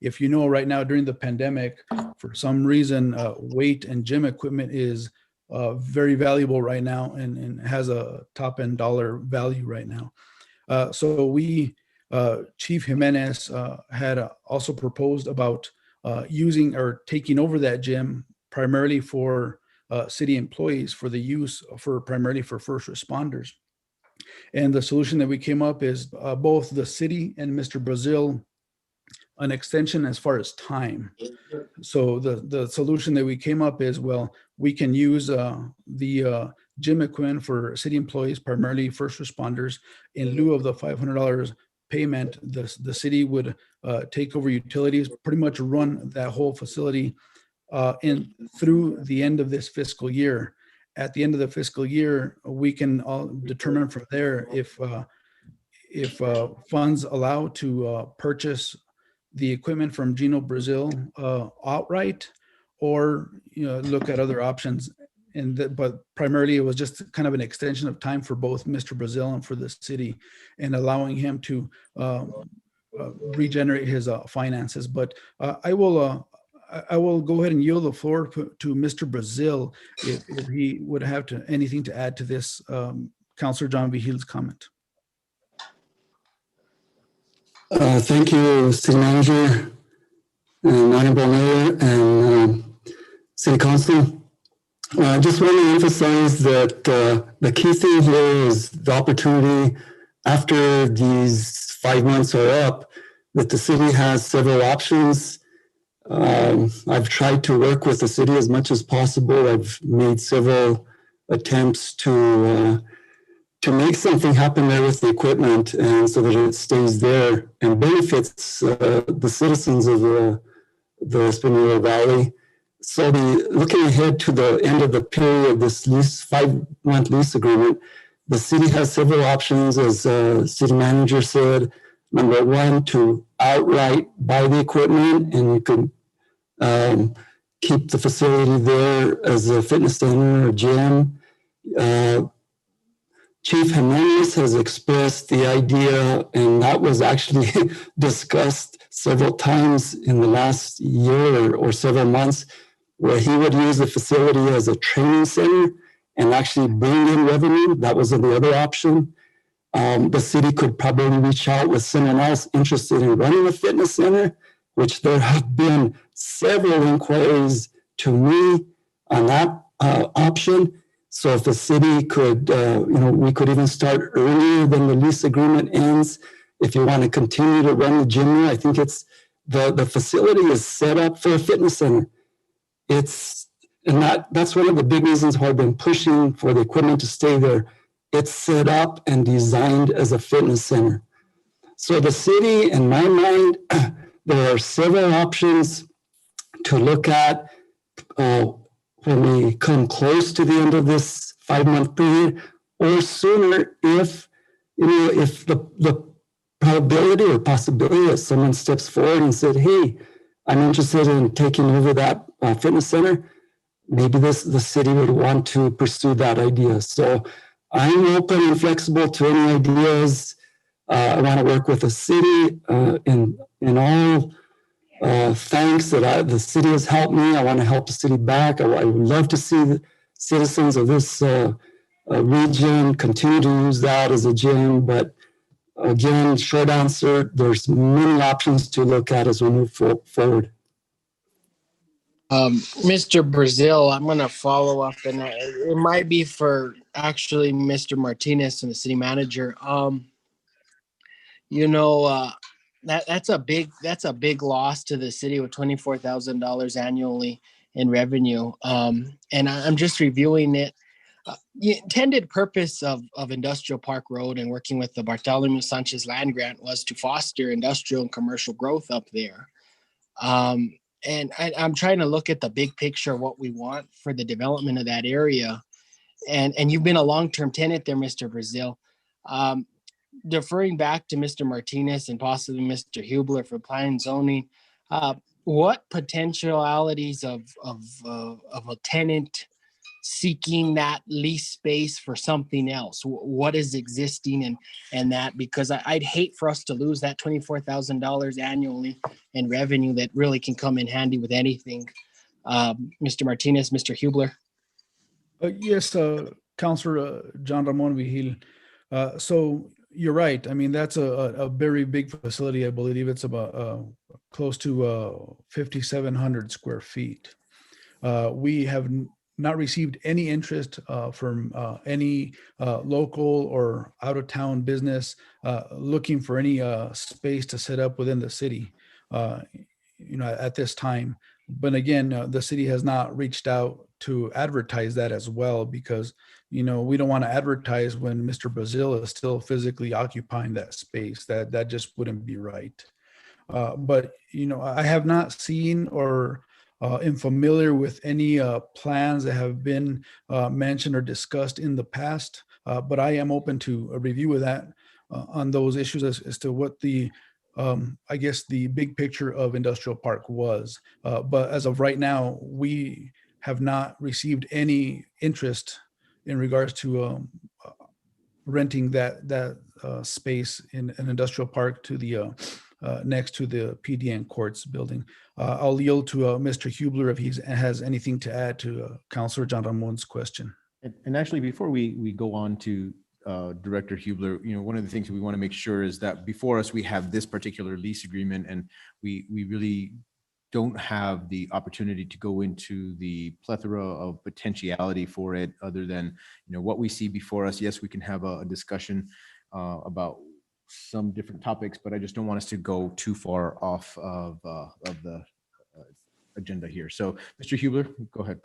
if you know, right now during the pandemic, for some reason, weight and gym equipment is very valuable right now and has a top end dollar value right now. So we, Chief Jimenez had also proposed about using or taking over that gym primarily for city employees, for the use primarily for first responders. And the solution that we came up is both the city and Mr. Brazil an extension as far as time. So the solution that we came up is, well, we can use the gym equipment for city employees, primarily first responders. In lieu of the $500 payment, the city would take over utilities, pretty much run that whole facility through the end of this fiscal year. At the end of the fiscal year, we can all determine from there if funds allow to purchase the equipment from Gino Brazil outright, or look at other options. But primarily, it was just kind of an extension of time for both Mr. Brazil and for the city, and allowing him to regenerate his finances. But I will go ahead and yield the floor to Mr. Brazil if he would have anything to add to this Councilor John Vigil's comment.
Thank you, City Manager, and Honorable Mayor, and City Council. I just want to emphasize that the key thing here is the opportunity after these 5 months are up, that the city has several options. I've tried to work with the city as much as possible. I've made several attempts to make something happen there with the equipment, and so that it stays there and benefits the citizens of the Espanola Valley. So looking ahead to the end of the period of this 5-month lease agreement, the city has several options, as City Manager said. Number one, to outright buy the equipment, and you can keep the facility there as a fitness center or gym. Chief Jimenez has expressed the idea, and that was actually discussed several times in the last year or several months, where he would use the facility as a training center and actually bring in revenue. That was the other option. The city could probably reach out with someone else interested in running a fitness center, which there have been several inquiries to me on that option. So if the city could, we could even start earlier than the lease agreement ends. If you want to continue to run the gym there, I think it's the facility is set up for a fitness center. That's one of the big reasons why I've been pushing for the equipment to stay there. It's set up and designed as a fitness center. So the city, in my mind, there are several options to look at when we come close to the end of this 5-month period, or sooner if the probability or possibility that someone steps forward and said, hey, I'm interested in taking over that fitness center, maybe the city would want to pursue that idea. So I'm open and flexible to any ideas. I want to work with the city in all thanks that the city has helped me. I want to help the city back. I would love to see the citizens of this region continue to use that as a gym. But again, short answer, there's many options to look at as we move forward.
Mr. Brazil, I'm going to follow up, and it might be for actually Mr. Martinez and the city manager. That's a big loss to the city with $24,000 annually in revenue. And I'm just reviewing it. The intended purpose of Industrial Park Road and working with the Bartholomew Sanchez land grant was to foster industrial and commercial growth up there. And I'm trying to look at the big picture of what we want for the development of that area. And you've been a long-term tenant there, Mr. Brazil. Deferring back to Mr. Martinez and possibly Mr. Hubler for plan and zoning, what potentialities of a tenant seeking that lease space for something else? What is existing and that, because I'd hate for us to lose that $24,000 annually in revenue that really can come in handy with anything. Mr. Martinez, Mr. Hubler.
Yes, Councilor John Ramon Vigil. So you're right. I mean, that's a very big facility. I believe it's about close to 5,700 square feet. We have not received any interest from any local or out-of-town business looking for any space to set up within the city, at this time. But again, the city has not reached out to advertise that as well, because we don't want to advertise when Mr. Brazil is still physically occupying that space. That just wouldn't be right. But I have not seen or am familiar with any plans that have been mentioned or discussed in the past. But I am open to a review of that on those issues as to what the I guess the big picture of Industrial Park was. But as of right now, we have not received any interest in regards to renting that space in an industrial park to the next to the PDN Courts building. I'll yield to Mr. Hubler if he has anything to add to Councilor John Ramon's question.
And actually, before we go on to Director Hubler, one of the things we want to make sure is that before us, we have this particular lease agreement, and we really don't have the opportunity to go into the plethora of potentiality for it other than, what we see before us. Yes, we can have a discussion about some different topics, but I just don't want us to go too far off of the agenda here. So Mr. Hubler, go ahead.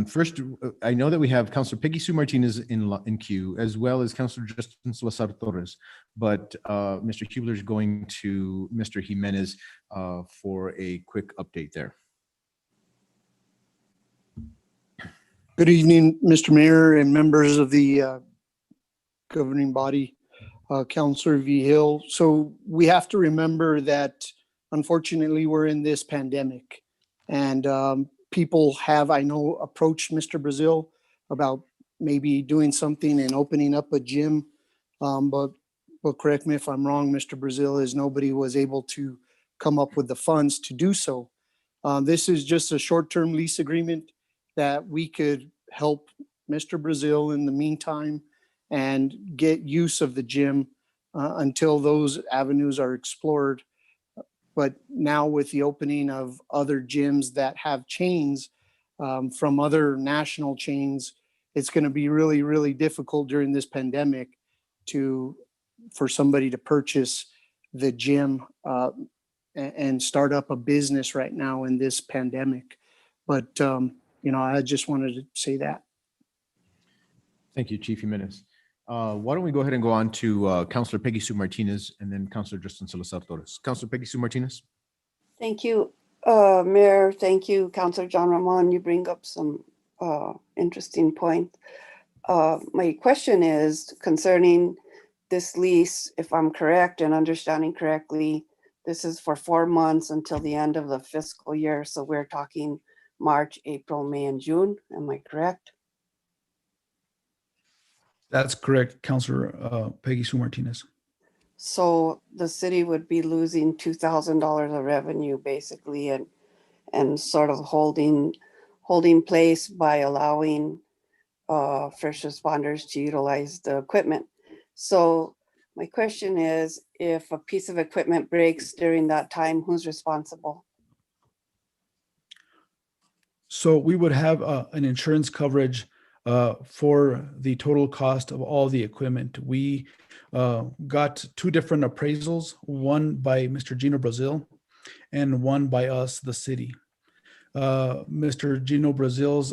First, I know that we have Councilor Peggy Sue Martinez in queue, as well as Councilor Justin Salazar Torres, but Mr. Hubler is going to Mr. Jimenez for a quick update there.
Good evening, Mr. Mayor and members of the governing body, Councilor Vigil. So we have to remember that unfortunately we're in this pandemic, and people have, I know, approached Mr. Brazil about maybe doing something and opening up a gym. But correct me if I'm wrong, Mr. Brazil, is nobody was able to come up with the funds to do so. This is just a short-term lease agreement that we could help Mr. Brazil in the meantime and get use of the gym until those avenues are explored. But now with the opening of other gyms that have chains, from other national chains, it's going to be really, really difficult during this pandemic for somebody to purchase the gym and start up a business right now in this pandemic. But, I just wanted to say that.
Thank you, Chief Jimenez. Why don't we go ahead and go on to Councilor Peggy Sue Martinez and then Councilor Justin Salazar Torres. Councilor Peggy Sue Martinez.
Thank you, Mayor. Thank you, Councilor John Ramon. You bring up some interesting points. My question is concerning this lease, if I'm correct and understanding correctly, this is for 4 months until the end of the fiscal year. So we're talking March, April, May, and June. Am I correct?
That's correct, Councilor Peggy Sue Martinez.
So the city would be losing $2,000 of revenue basically, and sort of holding place by allowing first responders to utilize the equipment. So my question is, if a piece of equipment breaks during that time, who's responsible?
So we would have an insurance coverage for the total cost of all the equipment. We got 2 different appraisals, one by Mr. Gino Brazil and one by us, the city. Mr. Gino Brazil's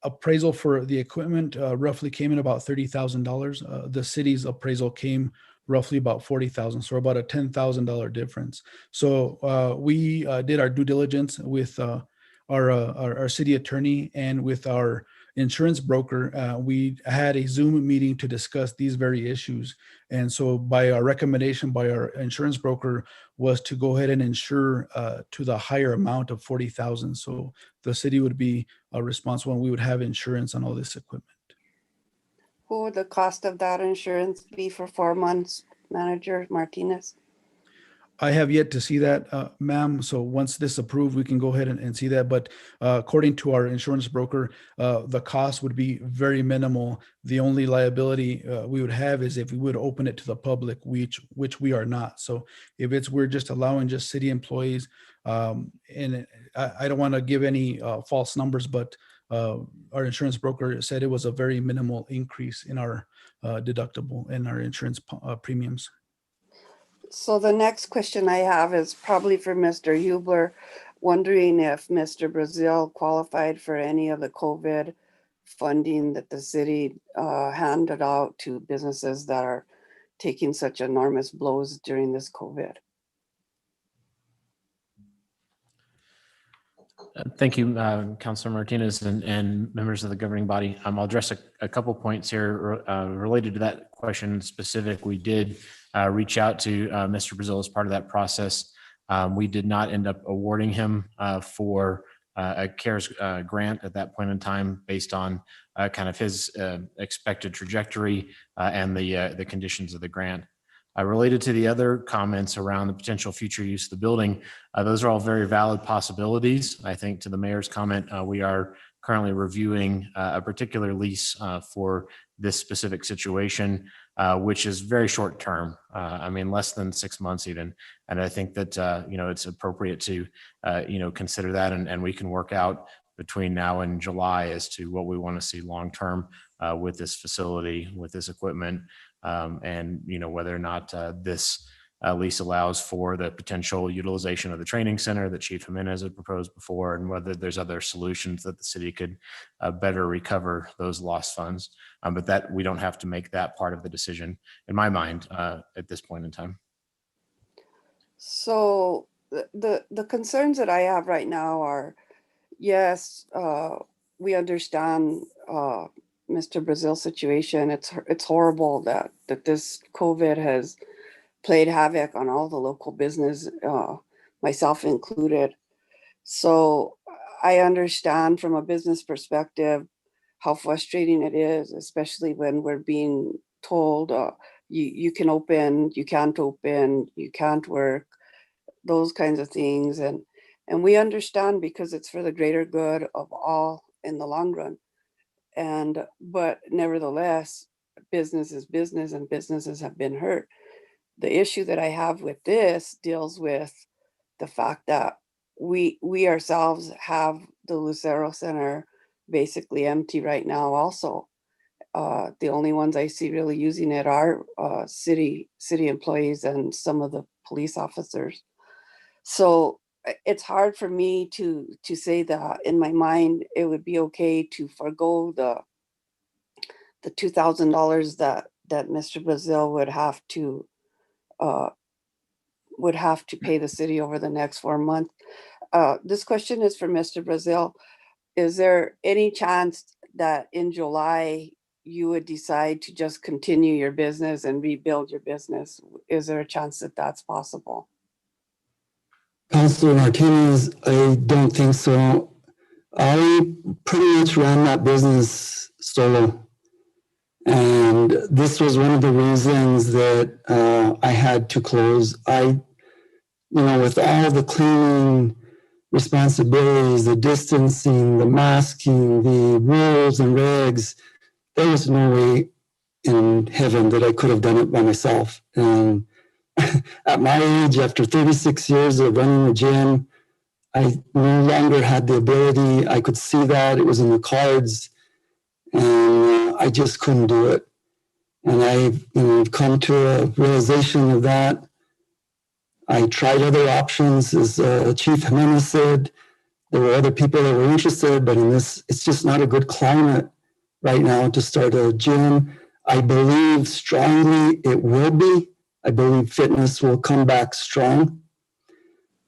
appraisal for the equipment roughly came in about $30,000. The city's appraisal came roughly about $40,000, so about a $10,000 difference. So we did our due diligence with our city attorney and with our insurance broker. We had a Zoom meeting to discuss these very issues. And so by our recommendation by our insurance broker was to go ahead and insure to the higher amount of $40,000. So the city would be responsible and we would have insurance on all this equipment.
Who would the cost of that insurance be for 4 months, Manager Martinez?
I have yet to see that, ma'am. So once this is approved, we can go ahead and see that. But according to our insurance broker, the cost would be very minimal. The only liability we would have is if we would open it to the public, which we are not. So if we're just allowing just city employees, and I don't want to give any false numbers, but our insurance broker said it was a very minimal increase in our deductible and our insurance premiums.
So the next question I have is probably for Mr. Hubler, wondering if Mr. Brazil qualified for any of the COVID funding that the city handed out to businesses that are taking such enormous blows during this COVID.
Thank you, Councilor Martinez and members of the governing body. I'll address a couple points here related to that question specific. We did reach out to Mr. Brazil as part of that process. We did not end up awarding him for a CARES grant at that point in time based on kind of his expected trajectory and the conditions of the grant. Related to the other comments around the potential future use of the building, those are all very valid possibilities. I think to the mayor's comment, we are currently reviewing a particular lease for this specific situation, which is very short term. I mean, less than 6 months even. And I think that, it's appropriate to, consider that and we can work out between now and July as to what we want to see long term with this facility, with this equipment. And whether or not this lease allows for the potential utilization of the training center that Chief Jimenez had proposed before, and whether there's other solutions that the city could better recover those lost funds. But that we don't have to make that part of the decision, in my mind, at this point in time.
So the concerns that I have right now are, yes, we understand Mr. Brazil's situation. It's horrible that this COVID has played havoc on all the local business, myself included. So I understand from a business perspective how frustrating it is, especially when we're being told you can open, you can't open, you can't work, those kinds of things. And we understand because it's for the greater good of all in the long run. But nevertheless, business is business and businesses have been hurt. The issue that I have with this deals with the fact that we ourselves have the Lucero Center basically empty right now also. The only ones I see really using it are city employees and some of the police officers. So it's hard for me to say that in my mind it would be okay to forego the $2,000 that Mr. Brazil would have to pay the city over the next 4 months. This question is for Mr. Brazil. Is there any chance that in July you would decide to just continue your business and rebuild your business? Is there a chance that that's possible?
Councilor Martinez, I don't think so. I pretty much ran that business solo. And this was one of the reasons that I had to close. With all the cleaning responsibilities, the distancing, the masking, the rules and regs, there was no way in heaven that I could have done it by myself. And at my age, after 36 years of running the gym, I no longer had the ability. I could see that it was in the cards, and I just couldn't do it. And I've come to a realization of that. I tried other options, as Chief Jimenez said. There were other people that were interested, but in this, it's just not a good climate right now to start a gym. I believe strongly it will be. I believe fitness will come back strong.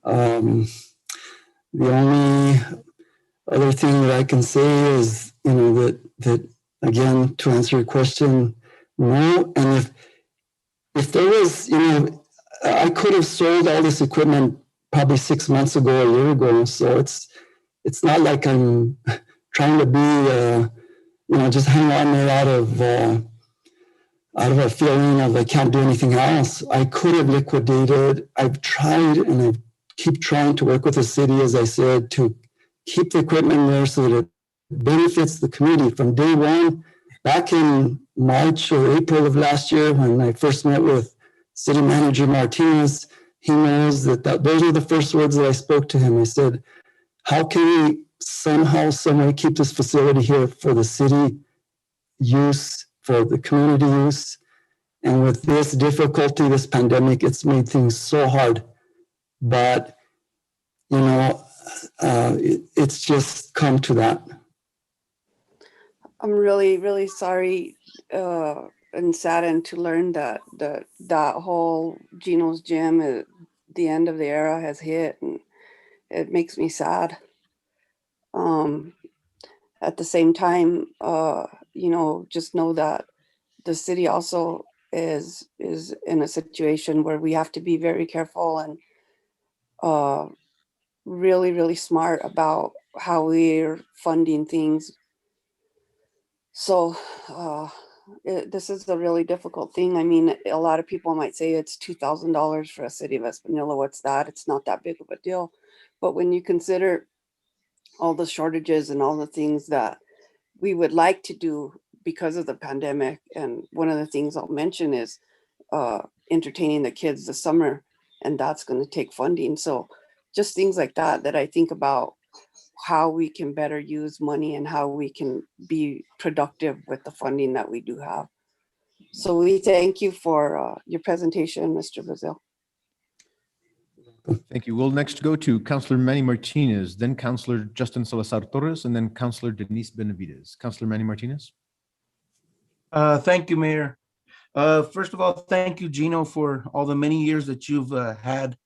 The only other thing that I can say is, that again, to answer your question, no. And if there was, I could have sold all this equipment probably 6 months ago, a year ago. So it's not like I'm trying to be, just hang on there out of a feeling of I can't do anything else. I could have liquidated. I've tried, and I keep trying to work with the city, as I said, to keep the equipment there so that it benefits the community from day one. Back in March or April of last year, when I first met with City Manager Martinez, he knows that those were the first words that I spoke to him. I said, how can we somehow, some way keep this facility here for the city use, for the community use? And with this difficulty, this pandemic, it's made things so hard. But, it's just come to that.
I'm really, really sorry and saddened to learn that that whole Gino's Gym, the end of the era has hit, and it makes me sad. At the same time, just know that the city also is in a situation where we have to be very careful and really, really smart about how we're funding things. So this is a really difficult thing. I mean, a lot of people might say it's $2,000 for a city of Espanola. What's that? It's not that big of a deal. But when you consider all the shortages and all the things that we would like to do because of the pandemic, and one of the things I'll mention is entertaining the kids this summer, and that's going to take funding. So just things like that I think about how we can better use money and how we can be productive with the funding that we do have. So we thank you for your presentation, Mr. Brazil.
Thank you. We'll next go to Councilor Manny Martinez, then Councilor Justin Salazar Torres, and then Councilor Denise Benavides. Councilor Manny Martinez.
Thank you, Mayor. First of all, thank you, Gino, for all the many years that you've had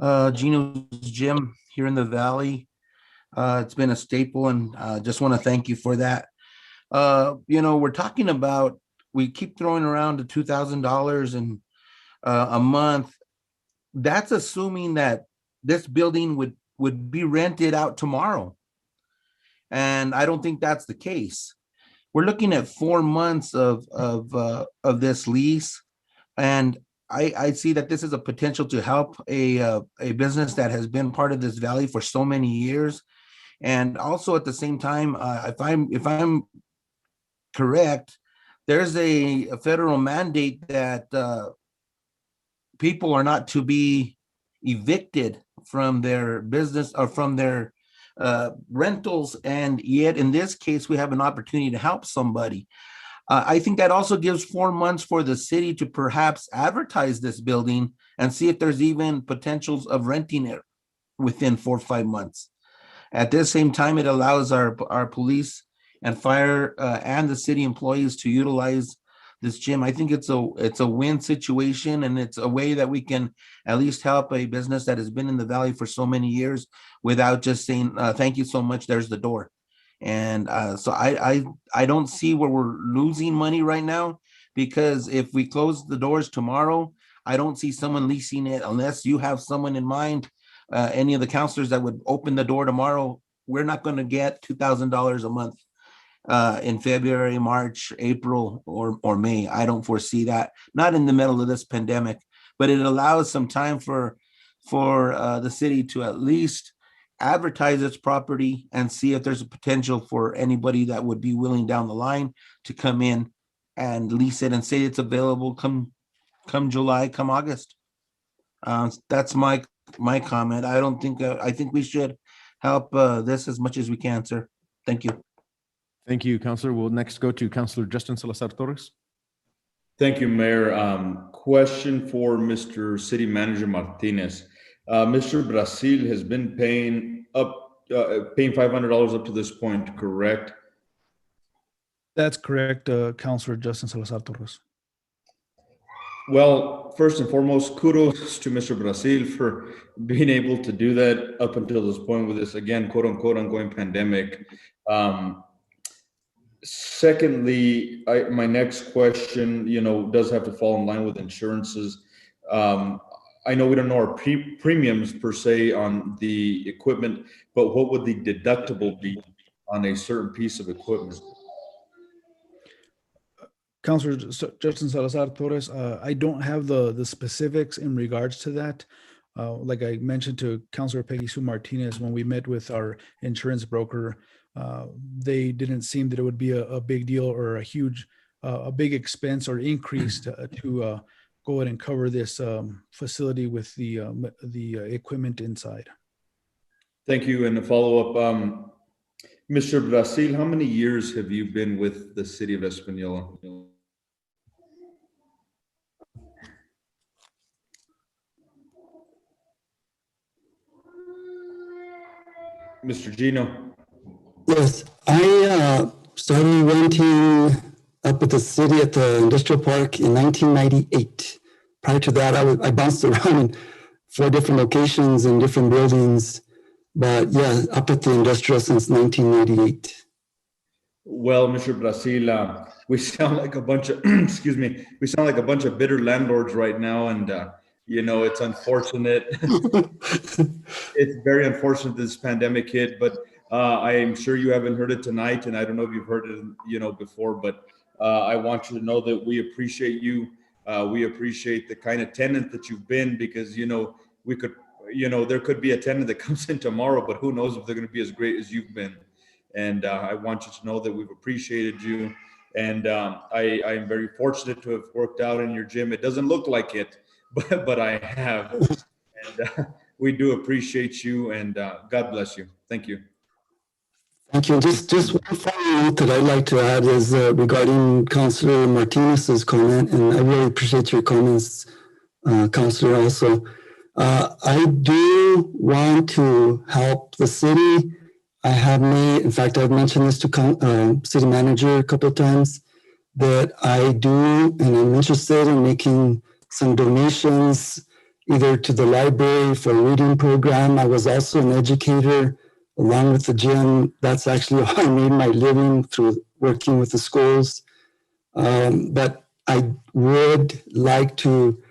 Gino's Gym here in the Valley. It's been a staple, and just want to thank you for that. We're talking about, we keep throwing around the $2,000 and a month. That's assuming that this building would be rented out tomorrow. And I don't think that's the case. We're looking at 4 months of this lease. And I see that this is a potential to help a business that has been part of this valley for so many years. And also at the same time, if I'm correct, there's a federal mandate that people are not to be evicted from their business or from their rentals. And yet in this case, we have an opportunity to help somebody. I think that also gives 4 months for the city to perhaps advertise this building and see if there's even potentials of renting it within 4 or 5 months. At the same time, it allows our police and fire and the city employees to utilize this gym. I think it's a win situation, and it's a way that we can at least help a business that has been in the valley for so many years without just saying, thank you so much, there's the door. And so I don't see where we're losing money right now, because if we close the doors tomorrow, I don't see someone leasing it unless you have someone in mind, any of the counselors that would open the door tomorrow. We're not going to get $2,000 a month in February, March, April, or May. I don't foresee that, not in the middle of this pandemic, but it allows some time for the city to at least advertise its property and see if there's a potential for anybody that would be willing down the line to come in and lease it and say it's available come July, come August. That's my comment. I think we should help this as much as we can, sir. Thank you.
Thank you, Councilor. We'll next go to Councilor Justin Salazar Torres.
Thank you, Mayor. Question for Mr. City Manager Martinez. Mr. Brazil has been paying $500 up to this point, correct?
That's correct, Councilor Justin Salazar Torres.
Well, first and foremost, kudos to Mr. Brazil for being able to do that up until this point with this, again, quote unquote, ongoing pandemic. Secondly, my next question, does have to fall in line with insurances. I know we don't know our premiums per se on the equipment, but what would the deductible be on a certain piece of equipment?
Councilor Justin Salazar Torres, I don't have the specifics in regards to that. Like I mentioned to Councilor Peggy Sue Martinez, when we met with our insurance broker, they didn't seem that it would be a big deal or a big expense or increase to go ahead and cover this facility with the equipment inside.
Thank you. And a follow-up, Mr. Brazil, how many years have you been with the city of Española? Mr. Gino.
Yes, I started renting up at the city at the industrial park in 1998. Prior to that, I bounced around in 4 different locations in different buildings, but yeah, up at the industrial since 1998.
Well, Mr. Brazil, we sound like a bunch of, excuse me, we sound like a bunch of bitter landlords right now, and it's unfortunate. It's very unfortunate this pandemic hit, but I am sure you haven't heard it tonight, and I don't know if you've heard it, before, but I want you to know that we appreciate you. We appreciate the kind of tenant that you've been, because, we could, there could be a tenant that comes in tomorrow, but who knows if they're going to be as great as you've been. And I want you to know that we've appreciated you. And I am very fortunate to have worked out in your gym. It doesn't look like it, but I have. And we do appreciate you, and God bless you. Thank you.
Thank you. Just one final note that I'd like to add is regarding Councilor Martinez's comment, and I really appreciate your comments, Councilor, also. I do want to help the city. I have in fact, I've mentioned this to city manager a couple of times, that I do, and I'm interested in making some donations, either to the library for a reading program. I was also an educator along with the gym. That's actually how I made my living, through working with the schools. But I would like to,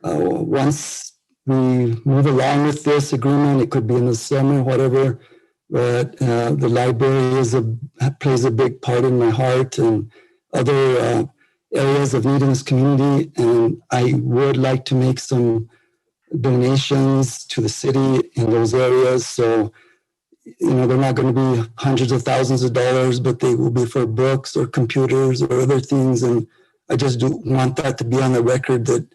once we move along with this agreement, it could be in the summer, whatever, but the library plays a big part in my heart and other areas of need in this community. And I would like to make some donations to the city in those areas. So, they're not going to be hundreds of thousands of dollars, but they will be for books or computers or other things. And I just do want that to be on the record, that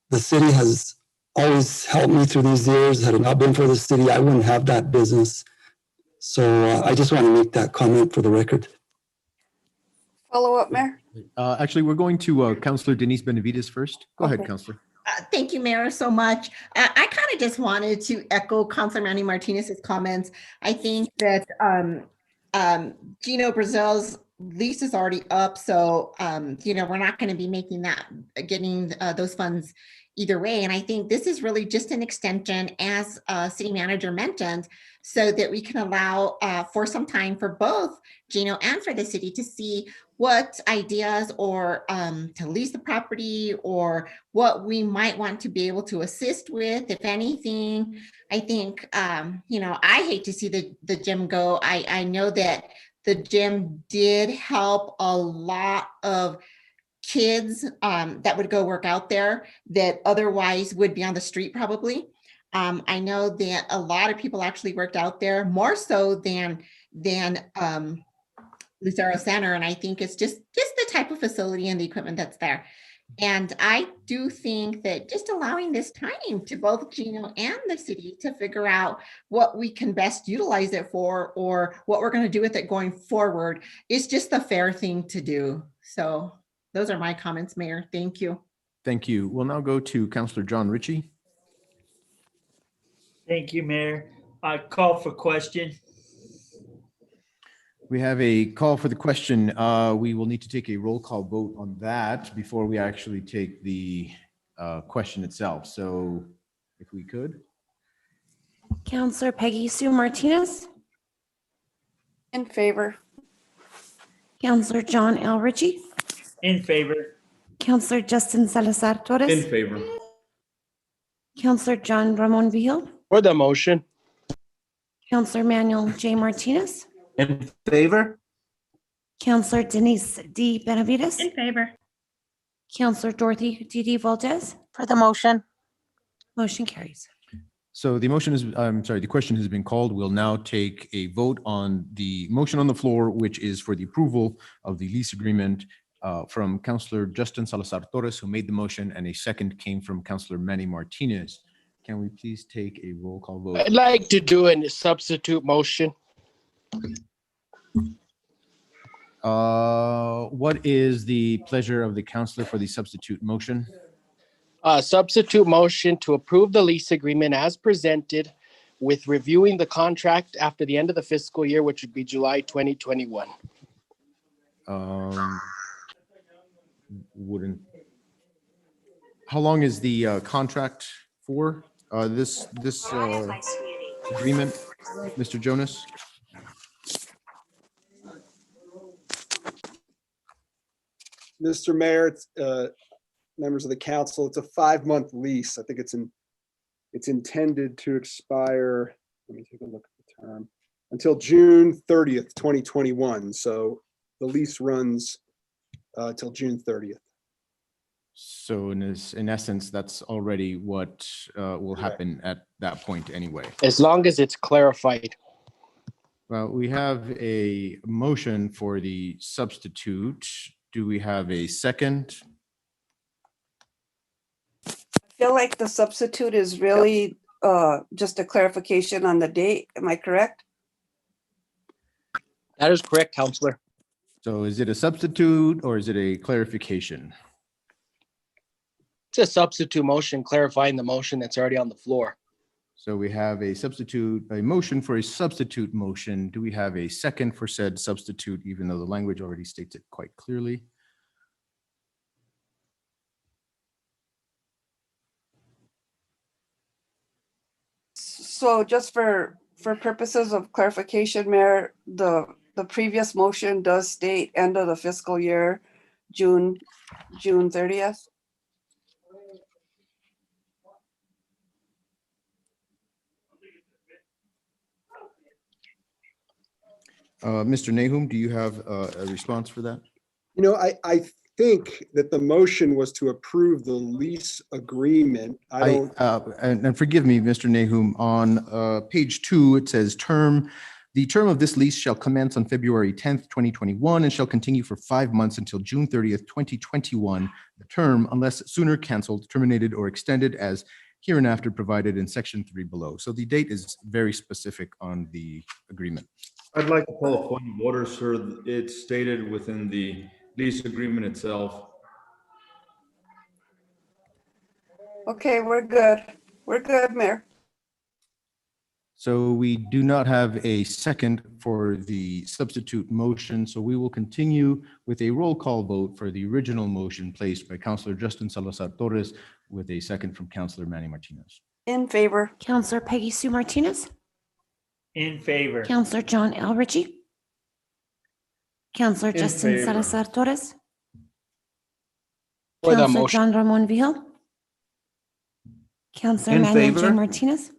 the city has always helped me through these years. Had it not been for the city, I wouldn't have that business. So I just want to make that comment for the record.
Follow up, Mayor?
Actually, we're going to Counselor Denise Benavides first. Go ahead,
Okay.
Counselor.
Thank you, Mayor, so much. I kind of just wanted to echo Councilor Manny Martinez's comments. I think that Gino Brazil's lease is already up, so we're not going to be getting those funds either way. And I think this is really just an extension, as City Manager mentioned, so that we can allow for some time for both Gino and for the city to see what ideas or to lease the property or what we might want to be able to assist with, if anything. I think, I hate to see the gym go. I know that the gym did help a lot of kids that would go work out there that otherwise would be on the street probably. I know that a lot of people actually worked out there, more so than Lucero Center. And I think it's just the type of facility and the equipment that's there. And I do think that just allowing this time to both Gino and the city to figure out what we can best utilize it for, or what we're going to do with it going forward, is just the fair thing to do. So those are my comments, Mayor. Thank you.
Thank you. We'll now go to Counselor John Ritchie.
Thank you, Mayor. I call for question.
We have a call for the question. We will need to take a roll call vote on that before we actually take the question itself. So if we could.
Counselor Peggy Sue Martinez,
In favor.
Counselor John L. Ritchie,
In favor.
Counselor Justin Salazar
In
Torres,
favor.
Counselor John Ramon Vihil,
For the motion.
Counselor Manuel J. Martinez,
In favor?
Counselor Denise D. Benavides,
In favor.
Counselor Dorothy D.D. Valdez.
For the motion.
Motion carries.
So the question has been called. We'll now take a vote on the motion on the floor, which is for the approval of the lease agreement from Counselor Justin Salazar Torres, who made the motion, and a second came from Counselor Manny Martinez. Can we please take a roll call vote?
I'd like to do a substitute motion.
What is the pleasure of the counselor for the substitute motion?
Substitute motion to approve the lease agreement as presented, with reviewing the contract after the end of the fiscal year, which would be July 2021.
How long is the contract for this agreement, Mr. Jonas?
Mr. Mayor, it's, members of the council, it's a 5-month lease. I think it's intended to expire, let me take a look at the term, until June 30th, 2021. So the lease runs till June 30th.
So in essence, that's already what will happen at that point anyway.
As long as it's clarified.
Well, we have a motion for the substitute. Do we have a second?
I feel like the substitute is really just a clarification on the date. Am I correct?
That is correct, Counselor.
So is it a substitute or is it a clarification?
It's a substitute motion clarifying the motion that's already on the floor.
So we have a motion for a substitute motion. Do we have a second for said substitute, even though the language already states it quite clearly?
So just for purposes of clarification, Mayor, the previous motion does state end of the fiscal year, June 30th.
Mr. Nahum, do you have a response for that?
You know, I think that the motion was to approve the lease agreement. I don't,
And forgive me, Mr. Nahum, on page 2, it says the term of this lease shall commence on February 10th, 2021 and shall continue for 5 months until June 30th, 2021. The term, unless sooner canceled, terminated, or extended as hereinafter provided in section 3 below. So the date is very specific on the agreement.
I'd like to call a point of order, sir. It's stated within the lease agreement itself.
Okay, we're good. We're good, Mayor.
So we do not have a second for the substitute motion, so we will continue with a roll call vote for the original motion placed by Councillor Justin Salazar Torres with a second from Councillor Manny Martinez.
In favor.
Counselor Peggy Sue Martinez,
In favor.
Counselor John L. Ritchie, Counselor
In
Justin
favor.
Salazar Torres,
For the
Counselor
motion.
John Ramon Vihel, Counselor
In
Manuel J.
favor.
Martinez,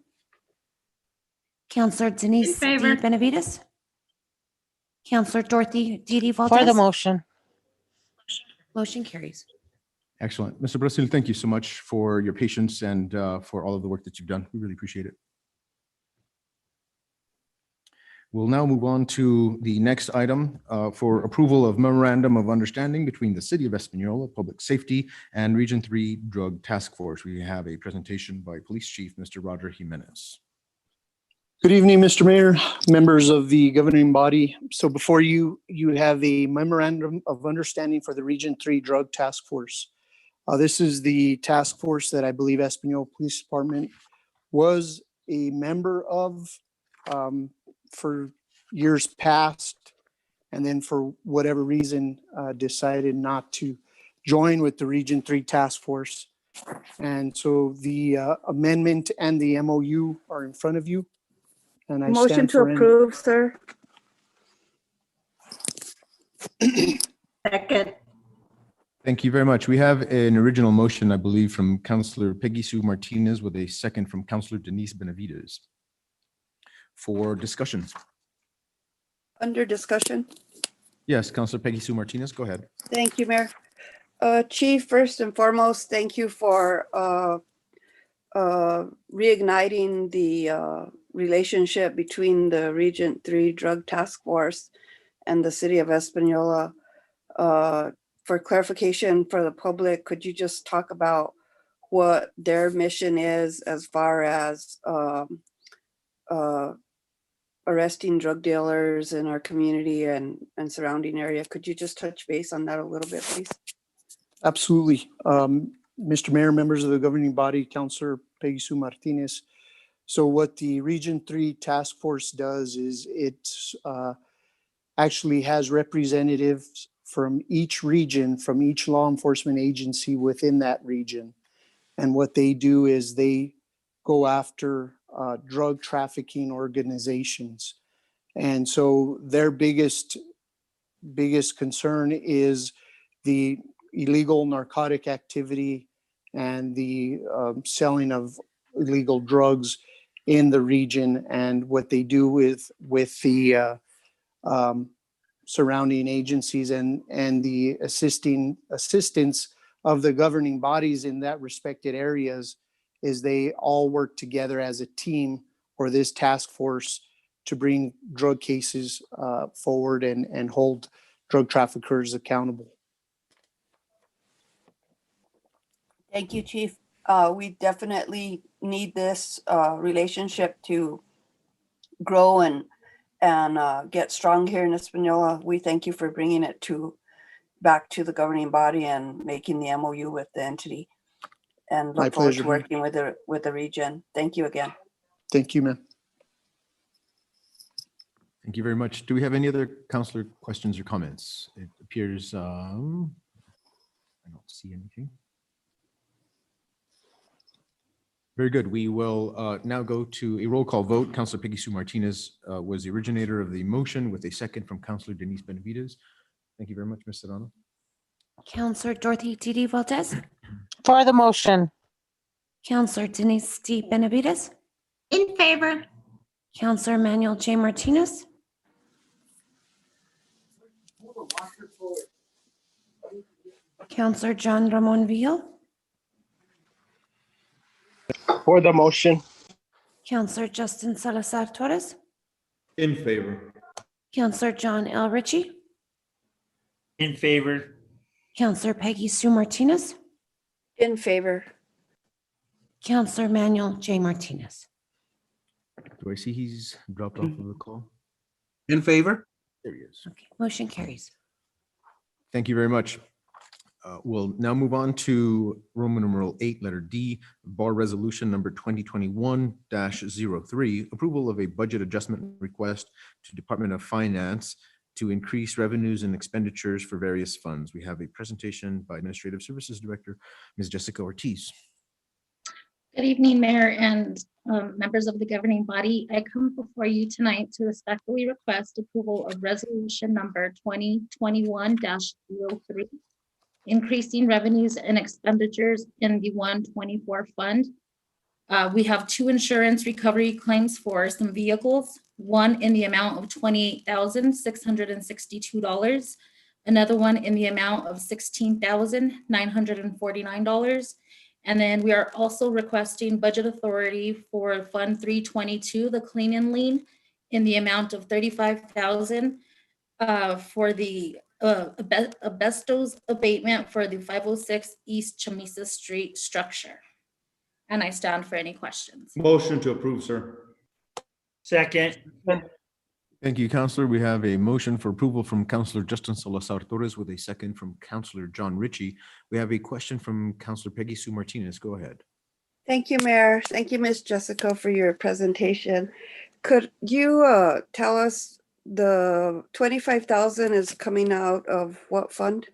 Counselor Denise D.
favor.
Benavides, Counselor Dorothy Didi
For the
Valdez.
motion.
Motion carries.
Excellent. Mr. Brazil, thank you so much for your patience and for all of the work that you've done. We really appreciate it. We'll now move on to the next item for approval of memorandum of understanding between the City of Espanola Public Safety and Region 3 Drug Task Force. We have a presentation by Police Chief, Mr. Roger Jimenez.
Good evening, Mr. Mayor, members of the governing body. So before you, you have a memorandum of understanding for the Region 3 Drug Task Force. This is the task force that I believe Espanola Police Department was a member of for years past, and then for whatever reason decided not to join with the Region 3 Task Force. And so the amendment and the MOU are in front of you. And I
Motion
stand
to
for any-
approve, sir.
Second.
Thank you very much. We have an original motion, I believe, from Councillor Peggy Sue Martinez with a second from Councillor Denise Benavides for discussion.
Under discussion.
Yes, Councillor Peggy Sue Martinez, go ahead.
Thank you, Mayor. Chief, first and foremost, thank you for reigniting the relationship between the Region 3 Drug Task Force and the City of Espanola. For clarification for the public, could you just talk about what their mission is as far as arresting drug dealers in our community and surrounding area? Could you just touch base on that a little bit, please?
Absolutely. Mr. Mayor, members of the governing body, Councillor Peggy Sue Martinez. So what the Region 3 Task Force does is it actually has representatives from each region, from each law enforcement agency within that region. And what they do is they go after drug trafficking organizations. And so their biggest concern is the illegal narcotic activity and the selling of illegal drugs in the region, and what they do with the surrounding agencies and the assistance of the governing bodies in that respected areas is they all work together as a team or this task force to bring drug cases forward and hold drug traffickers accountable.
Thank you, Chief. We definitely need this relationship to grow and get strong here in Espanola. We thank you for bringing it back to the governing body and making the MOU with the entity. And
My
look forward
pleasure,
to working with the region. Thank you again.
Thank you, ma'am.
Thank you very much. Do we have any other councillor questions or comments? It appears I don't see anything. Very good. We will now go to a roll call vote. Councillor Peggy Sue Martinez was the originator of the motion with a second from Councillor Denise Benavides. Thank you very much, Ms. Serrano.
Counselor Dorothy Didi Valdez,
For the motion.
Counselor Denise D. Benavides,
In favor.
Counselor Manuel J. Martinez, Counselor John Ramon Vihel,
For the motion.
Counselor Justin Salazar Torres,
In favor.
Counselor John L. Ritchie,
In favor.
Counselor Peggy Sue Martinez,
In favor.
Counselor Manuel J. Martinez.
Do I see he's dropped off of the call?
In favor?
There he is.
Okay, motion carries.
Thank you very much. We'll now move on to Roman numeral 8, letter D, bar resolution number 2021-03, approval of a budget adjustment request to Department of Finance to increase revenues and expenditures for various funds. We have a presentation by Administrative Services Director, Ms. Jessica Ortiz.
Good evening, Mayor and members of the governing body. I come before you tonight to respectfully request approval of resolution number 2021-03, increasing revenues and expenditures in the 124 fund. We have 2 insurance recovery claims for some vehicles, one in the amount of $28,662, another one in the amount of $16,949. And then we are also requesting budget authority for Fund 322, the Clean and Lean, in the amount of $35,000 for the asbestos abatement for the 506 East Chamisa Street structure. And I stand for any questions.
Motion to approve, sir.
Second.
Thank you, Counselor. We have a motion for approval from Counselor Justin Salazar Torres with a second from Counselor John Ritchie. We have a question from Counselor Peggy Sue Martinez. Go ahead.
Thank you, Mayor. Thank you, Ms. Jessica, for your presentation. Could you tell us the 25,000 is coming out of what fund?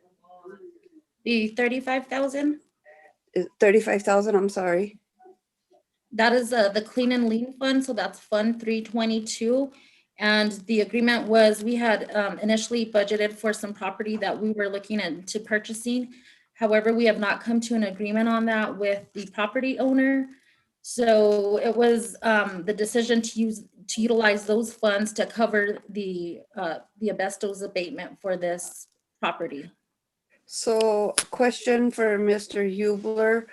The 35,000?
35,000, I'm sorry.
That is the Clean and Lean Fund, so that's Fund 322. And the agreement was we had initially budgeted for some property that we were looking into purchasing. However, we have not come to an agreement on that with the property owner. So it was the decision to utilize those funds to cover the asbestos abatement for this property.
So question for Mr. Hubler.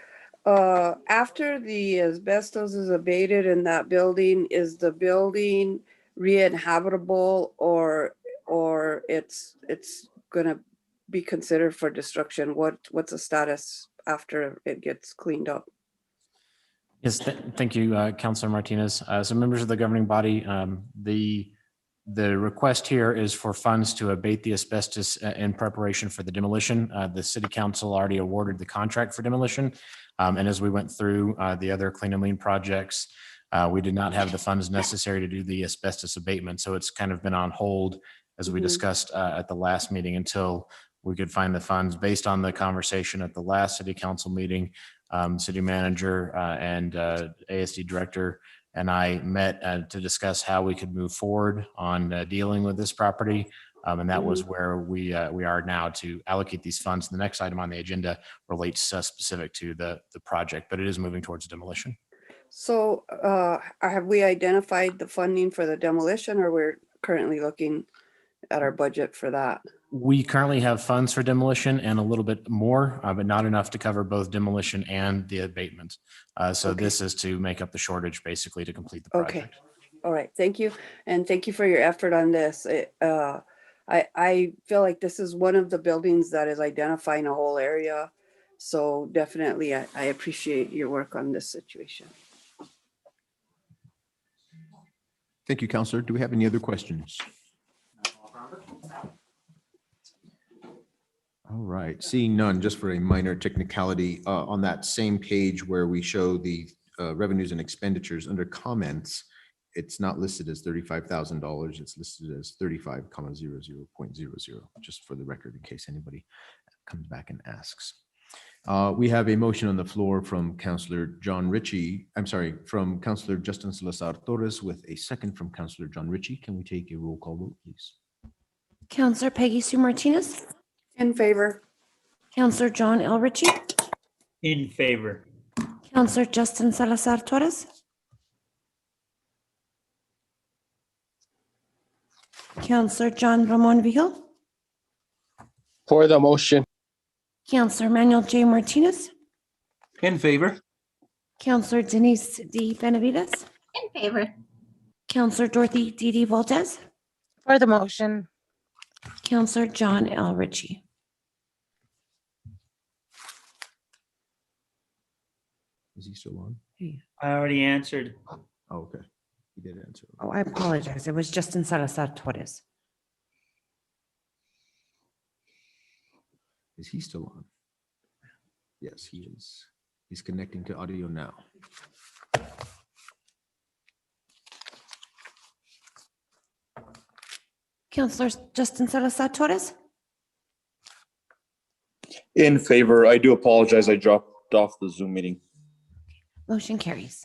After the asbestos is abated in that building, is the building re-inhabitable or it's gonna be considered for destruction? What's the status after it gets cleaned up?
Yes, thank you, Councilor Martinez. So members of the governing body, the request here is for funds to abate the asbestos in preparation for the demolition. The city council already awarded the contract for demolition. And as we went through the other Clean and Lean projects, we did not have the funds necessary to do the asbestos abatement. So it's kind of been on hold, as we discussed at the last meeting, until we could find the funds. Based on the conversation at the last city council meeting, city manager and ASD director and I met to discuss how we could move forward on dealing with this property. And that was where we are now to allocate these funds. The next item on the agenda relates specific to the project, but it is moving towards demolition.
So have we identified the funding for the demolition, or we're currently looking at our budget for that?
We currently have funds for demolition and a little bit more, but not enough to cover both demolition and the abatement. So this is to make up the shortage, basically, to complete the project.
Okay. All right. Thank you. And thank you for your effort on this. I feel like this is one of the buildings that is identifying a whole area. So definitely, I appreciate your work on this situation.
Thank you, Counselor. Do we have any other questions? All right, seeing none, just for a minor technicality, on that same page where we show the revenues and expenditures under comments, it's not listed as $35,000. It's listed as 35,00.00, just for the record, in case anybody comes back and asks. We have a motion on the floor from Counselor John Ritchie. I'm sorry, from Counselor Justin Salazar Torres with a second from Counselor John Ritchie. Can we take a roll call vote, please?
Counselor Peggy Sue Martinez.
In favor.
Counselor John L. Ritchie.
In favor.
Counselor Justin Salazar Torres. Counselor John Ramon Vigil.
For the motion.
Counselor Manuel J. Martinez.
In favor?
Counselor Denise D. Benavides.
In favor.
Counselor Dorothy D. Voltes.
For the motion.
Counselor John L. Ritchie.
Is he still on?
I already answered.
Oh, okay. He did answer.
Oh, I apologize. It was Justin Salazar Torres.
Is he still on? Yes, he is. He's connecting to audio now.
Counselor Justin Salazar Torres?
In favor. I do apologize. I dropped off the Zoom meeting.
Motion carries.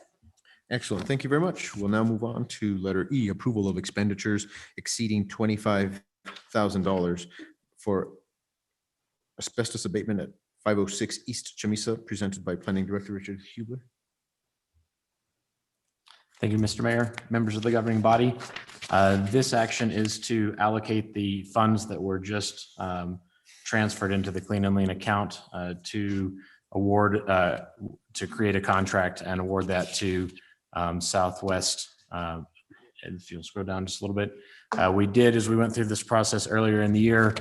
Excellent. Thank you very much. We'll now move on to letter E, approval of expenditures exceeding $25,000 for asbestos abatement at 506 East Chamisa, presented by Planning Director Richard Hubler.
Thank you, Mr. Mayor, members of the governing body. This action is to allocate the funds that were just transferred into the Clean and Lean account to award, to create a contract and award that to Southwest. And if you'll scroll down just a little bit, we did, as we went through this process earlier in the year,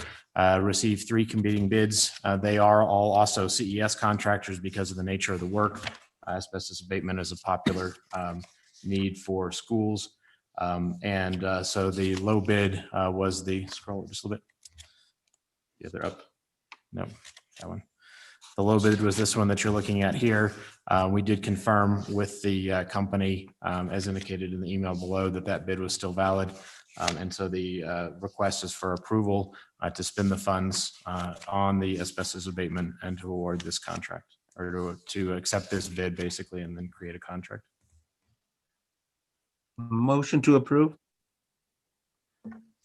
receive 3 competing bids. They are all also CES contractors because of the nature of the work. Asbestos abatement is a popular need for schools. So the low bid was the, scroll just a little bit. Yeah, they're up. No, that one. The low bid was this one that you're looking at here. We did confirm with the company, as indicated in the email below, that that bid was still valid. And so the request is for approval to spend the funds on the asbestos abatement and to award this contract, or to accept this bid basically, and then create a contract.
Motion to approve.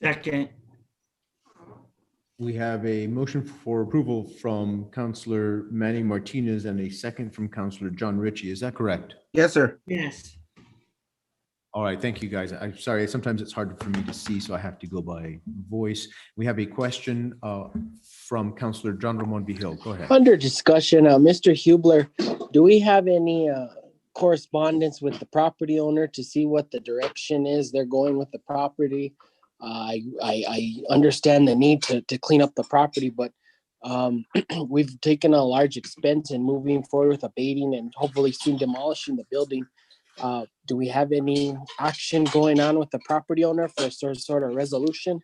Second.
We have a motion for approval from Councillor Manny Martinez and a second from Councillor John Ritchie. Is that correct?
Yes, sir.
Yes.
All right, thank you, guys. I'm sorry, sometimes it's hard for me to see, so I have to go by voice. We have a question from Councillor John Ramon Vigil. Go ahead.
Under discussion, Mr. Hubler, do we have any correspondence with the property owner to see what the direction is they're going with the property? I understand the need to clean up the property, but we've taken a large expense in moving forward with abating and hopefully soon demolishing the building. Do we have any action going on with the property owner for a sort of resolution?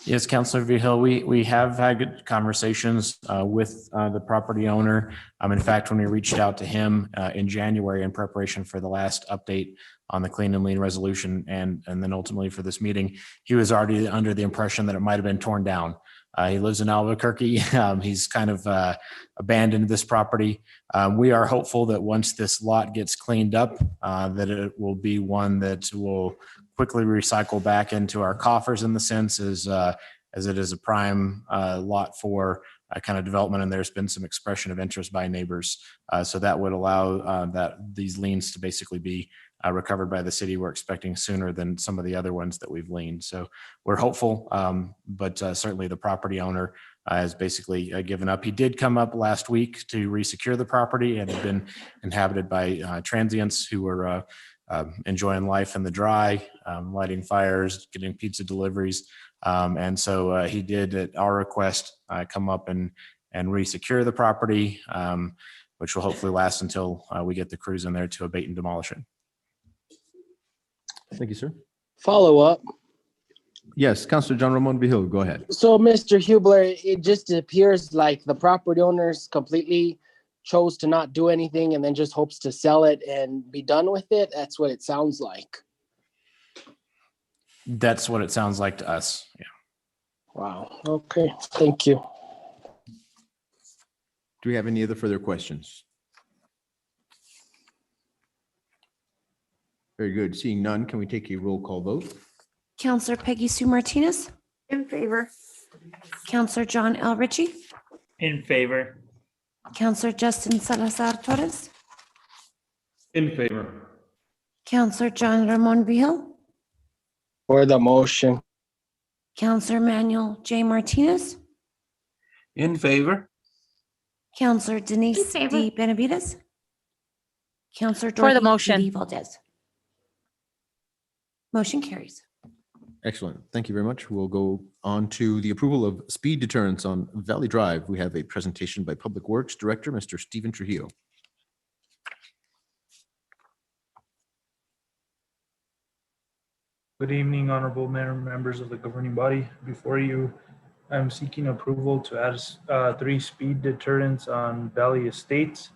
Yes, Councilor Vigil, we have had good conversations with the property owner. In fact, when we reached out to him in January in preparation for the last update on the Clean and Lean resolution and then ultimately for this meeting, he was already under the impression that it might have been torn down. He lives in Albuquerque. He's kind of abandoned this property. We are hopeful that once this lot gets cleaned up, that it will be one that will quickly recycle back into our coffers, in the sense as it is a prime lot for kind of development, and there's been some expression of interest by neighbors. So that would allow that these liens to basically be recovered by the city. We're expecting sooner than some of the other ones that we've liened. So we're hopeful, but certainly the property owner has basically given up. He did come up last week to resecure the property, and had been inhabited by transients who were enjoying life in the dry, lighting fires, getting pizza deliveries. And so he did, at our request, come up and resecure the property, which will hopefully last until we get the crews in there to abate and demolish it.
Thank you, sir.
Follow up.
Yes, Councillor John Ramon Vigil, go ahead.
So, Mr. Hubler, it just appears like the property owners completely chose to not do anything and then just hopes to sell it and be done with it. That's what it sounds like.
That's what it sounds like to us. Yeah.
Wow. Okay. Thank you.
Do we have any other further questions? Very good. Seeing none, can we take a roll call vote?
Counselor Peggy Sue Martinez?
In favor.
Counselor John L. Ritchie?
In favor.
Counselor Justin Salazar Torres?
In favor.
Counselor John Ramon Vigil?
For the motion.
Counselor Manuel J. Martinez?
In favor.
Counselor Denise D. Benavides? Counselor
For the
Dorothy
motion.
D. Valdez? Motion carries.
Excellent. Thank you very much. We'll go on to the approval of speed deterrence on Valley Drive. We have a presentation by Public Works Director, Mr. Stephen Trujillo.
Good evening, Honorable Mayor, members of the governing body. Before you, I'm seeking approval to add 3 speed deterrents on Valley Estates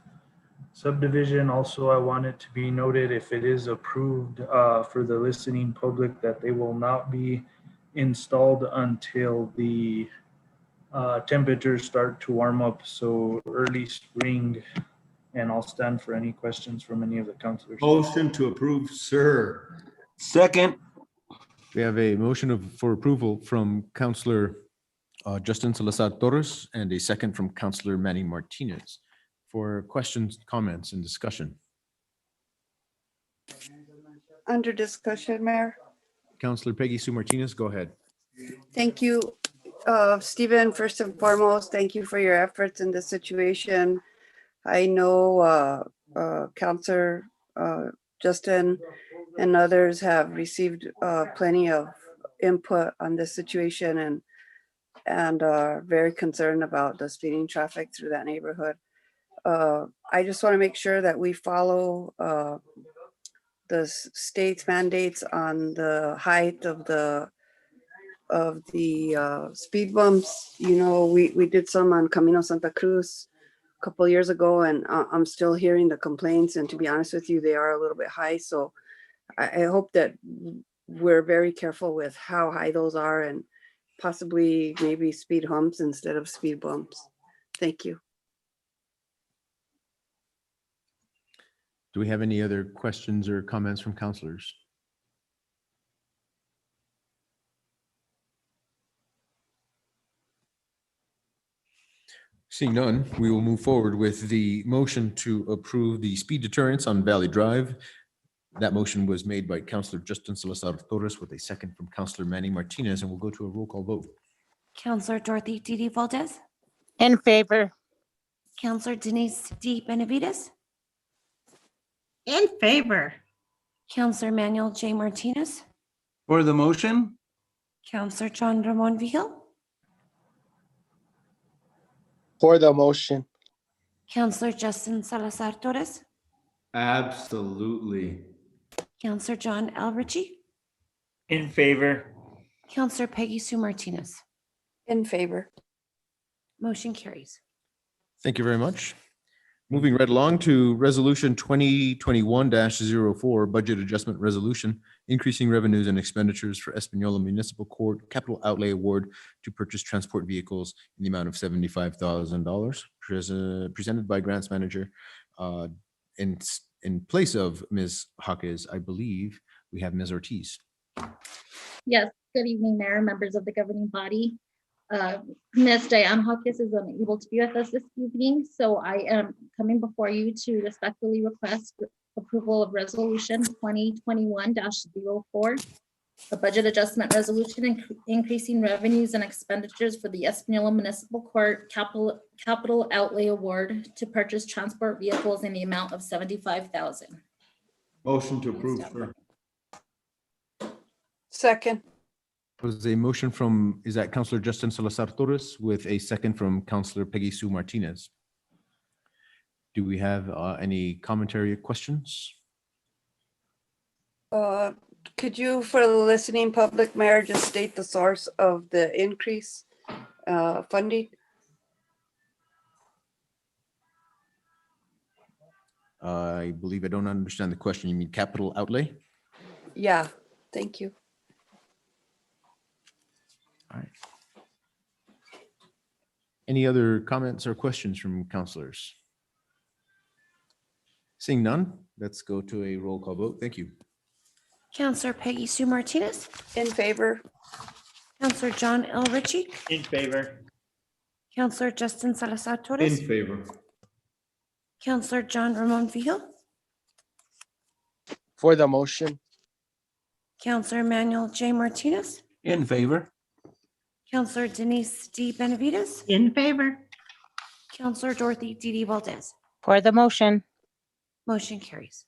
subdivision. Also, I want it to be noted, if it is approved for the listening public, that they will not be installed until the temperatures start to warm up, so early spring. And I'll stand for any questions from any of the councilors.
Motion to approve, sir.
Second.
We have a motion for approval from Councillor Justin Salazar Torres and a second from Councillor Manny Martinez. For questions, comments, and discussion.
Under discussion, Mayor.
Councillor Peggy Sue Martinez, go ahead.
Thank you, Stephen. First and foremost, thank you for your efforts in this situation. I know Councillor Justin and others have received plenty of input on this situation and are very concerned about the speeding traffic through that neighborhood. I just want to make sure that we follow the state's mandates on the height of the speed bumps. You know, we did some on Camino Santa Cruz a couple years ago, and I'm still hearing the complaints, and to be honest with you, they are a little bit high. So I hope that we're very careful with how high those are, and possibly maybe speed humps instead of speed bumps. Thank you.
Do we have any other questions or comments from councilors? Seeing none, we will move forward with the motion to approve the speed deterrence on Valley Drive. That motion was made by Councillor Justin Salazar Torres with a second from Councillor Manny Martinez, and we'll go to a roll call vote.
Councillor Dorothy Didi Valdez,
In favor.
Councillor Denise D. Benavides,
In favor.
Councillor Manuel J. Martinez,
For the motion?
Councillor John Ramon Vigil,
For the motion.
Councillor Justin Salazar Torres,
Absolutely.
Councillor John L. Ritchie,
In favor.
Councillor Peggy Sue Martinez.
In favor.
Motion carries.
Thank you very much. Moving right along to Resolution 2021-04, Budget Adjustment Resolution, increasing revenues and expenditures for Espanola Municipal Court Capital Outlay Award to purchase transport vehicles in the amount of $75,000, presented by Grants Manager. In place of Ms. Jaquez, I believe we have Ms. Ortiz.
Yes, good evening, Mayor, members of the governing body. Ms. Diane Jaquez is unable to be with us this evening, so I am coming before you to respectfully request approval of Resolution 2021-04, a budget adjustment resolution increasing revenues and expenditures for the Espanola Municipal Court Capital Outlay Award to purchase transport vehicles in the amount of $75,000.
Motion to approve, sir.
Second.
Was a motion from, is that Councillor Justin Salazar Torres with a second from Councillor Peggy Sue Martinez. Do we have any commentary or questions?
Could you, for the listening public, Mayor, just state the source of the increase funding?
I believe I don't understand the question. You mean capital outlay?
Yeah, thank you.
All right. Any other comments or questions from councilors? Seeing none, let's go to a roll call vote. Thank you.
Councillor Peggy Sue Martinez,
In favor.
Councillor John L. Ritchie,
In favor.
Councillor Justin Salazar Torres,
In favor.
Councillor John Ramon Vigil,
For the motion.
Councillor Manuel J. Martinez,
In favor?
Councillor Denise D. Benavides,
In favor.
Councillor Dorothy Didi Valdez.
For the motion.
Motion carries.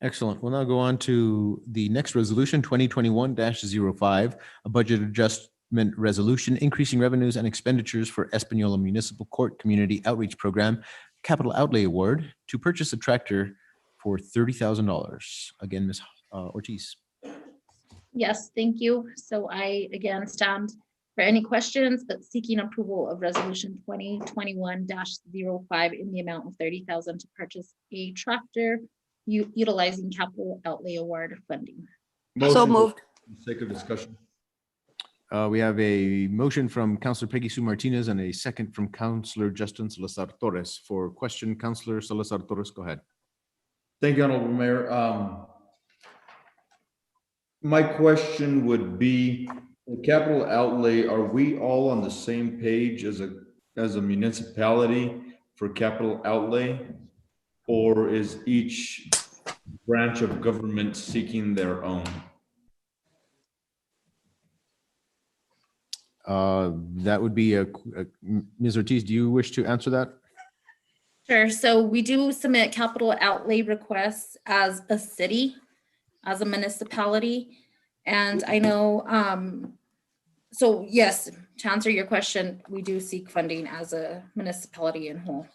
Excellent. We'll now go on to the next resolution, 2021-05, a budget adjustment resolution increasing revenues and expenditures for Espanola Municipal Court Community Outreach Program Capital Outlay Award to purchase a tractor for $30,000. Again, Ms. Ortiz.
Yes, thank you. So I again stand for any questions, but seeking approval of resolution 2021-05 in the amount of 30,000 to purchase a tractor utilizing capital outlay award funding.
So
Motion
moved.
for the sake of discussion.
We have a motion from Councillor Peggy Sue Martinez and a second from Councillor Justin Salazar Torres. For question, Councillor Salazar Torres, go ahead.
Thank you, Honorable Mayor. My question would be, the capital outlay, are we all on the same page as a municipality for capital outlay? Or is each branch of government seeking their own?
That would be Ms. Ortiz, do you wish to answer that?
Sure. So we do submit capital outlay requests as a city, as a municipality. And I know, so yes, to answer your question, we do seek funding as a municipality in whole.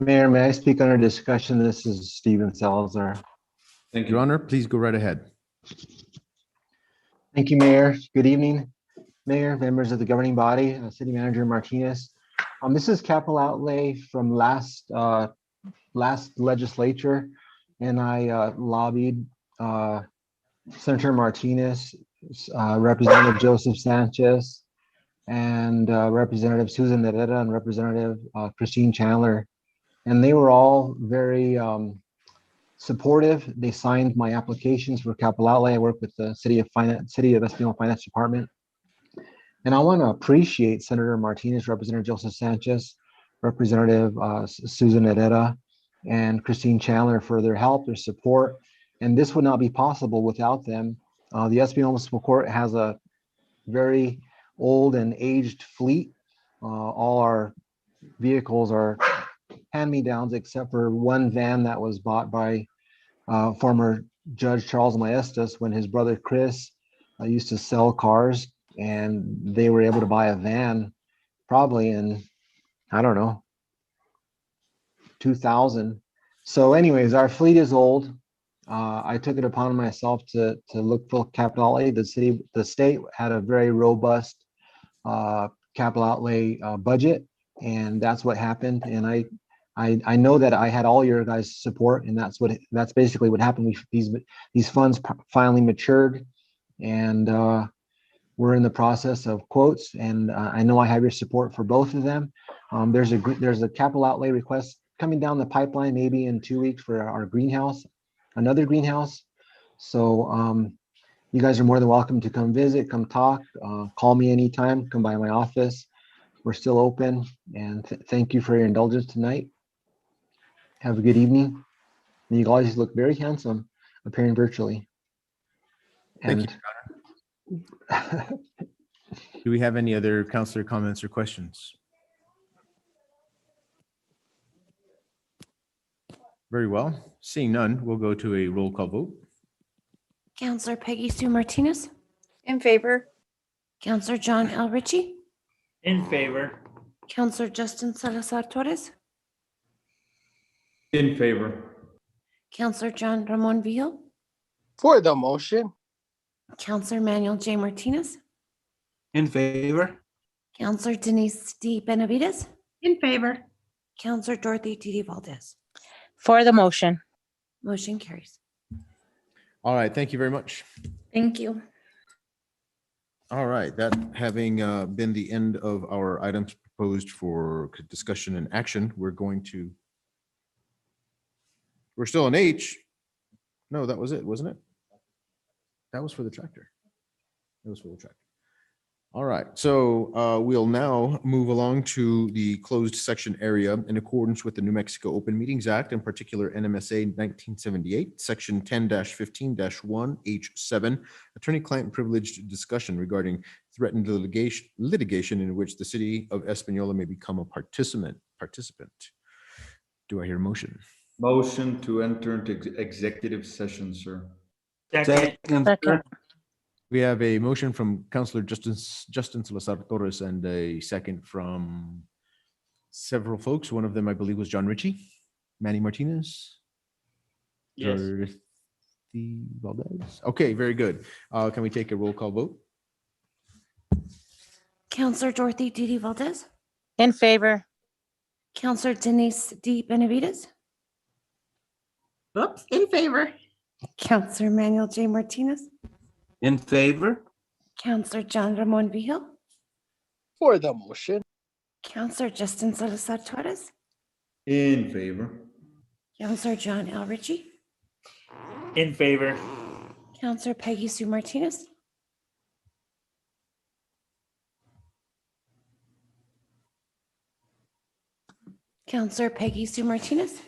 Mayor, may I speak under discussion? This is Steven Salazar.
Thank you.
Your Honor, please go right ahead.
Thank you, Mayor. Good evening, Mayor, members of the governing body, City Manager Martinez. This is capital outlay from last legislature, and I lobbied Senator Martinez, Representative Joseph Sanchez, and Representative Susan Herrera and Representative Christine Chandler. And they were all very supportive. They signed my applications for capital outlay. I work with the City of Espanola Finance Department. And I want to appreciate Senator Martinez, Representative Joseph Sanchez, Representative Susan Herrera, and Christine Chandler for their help, their support. And this would not be possible without them. The Espanola Municipal Court has a very old and aged fleet. All our vehicles are hand-me-downs except for one van that was bought by former Judge Charles Maestas when his brother Chris used to sell cars, and they were able to buy a van probably in, I don't know, 2000. So anyways, our fleet is old. I took it upon myself to look for capital outlay. The state had a very robust capital outlay budget, and that's what happened. And I know that I had all your guys' support, and that's basically what happened. These funds finally matured, and we're in the process of quotes, and I know I have your support for both of them. There's a capital outlay request coming down the pipeline maybe in 2 weeks for our greenhouse, another greenhouse. So you guys are more than welcome to come visit, come talk, call me anytime, come by my office. We're still open, and thank you for your indulgence tonight. Have a good evening. And you guys look very handsome appearing virtually.
Thank
And
you, Your Honor. Do we have any other councillor comments or questions? Very well. Seeing none, we'll go to a roll call vote.
Counselor Peggy Sue Martinez,
In favor.
Counselor John L. Ritchie,
In favor.
Counselor Justin Salazar Torres,
In favor.
Counselor John Ramon Vijil,
For the motion.
Counselor Manuel J. Martinez,
In favor?
Counselor Denise D. Benavides,
In favor.
Counselor Dorothy T.D. Valdez.
For the motion.
Motion carries.
All right, thank you very much.
Thank you.
All right, that having been the end of our items proposed for discussion and action, we're still on H. No, that was it, wasn't it? That was for the tractor. That was for the tractor. All right, so we'll now move along to the closed section area in accordance with the New Mexico Open Meetings Act, in particular NMSA 1978, Section 10-15-1 H7, attorney-client privileged discussion regarding threatened litigation in which the city of Espanola may become a participant. Do I hear a motion?
Motion to enter into executive session, sir.
Second.
Second.
We have a motion from Councillor Justin Salazar Torres and a second from several folks. One of them, I believe, was John Ritchie, Manny Martinez.
Yes.
Dorothy Valdez. Okay, very good. Can we take a roll call vote?
Counselor Dorothy Didi Valdez,
In favor.
Counselor Denise D. Benavides,
Oops, in favor.
Counselor Manuel J. Martinez,
In favor?
Counselor John Ramon Vihil,
For the motion.
Counselor Justin Salazar Torres,
In favor.
Counselor John L. Ritchie,
In favor.
Counselor Peggy Sue Martinez, Counselor Peggy Sue Martinez.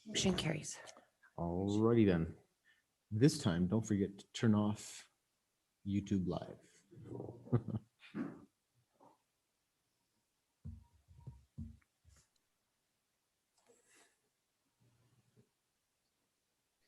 Motion carries.
Alrighty then. This time, don't forget to turn off YouTube Live.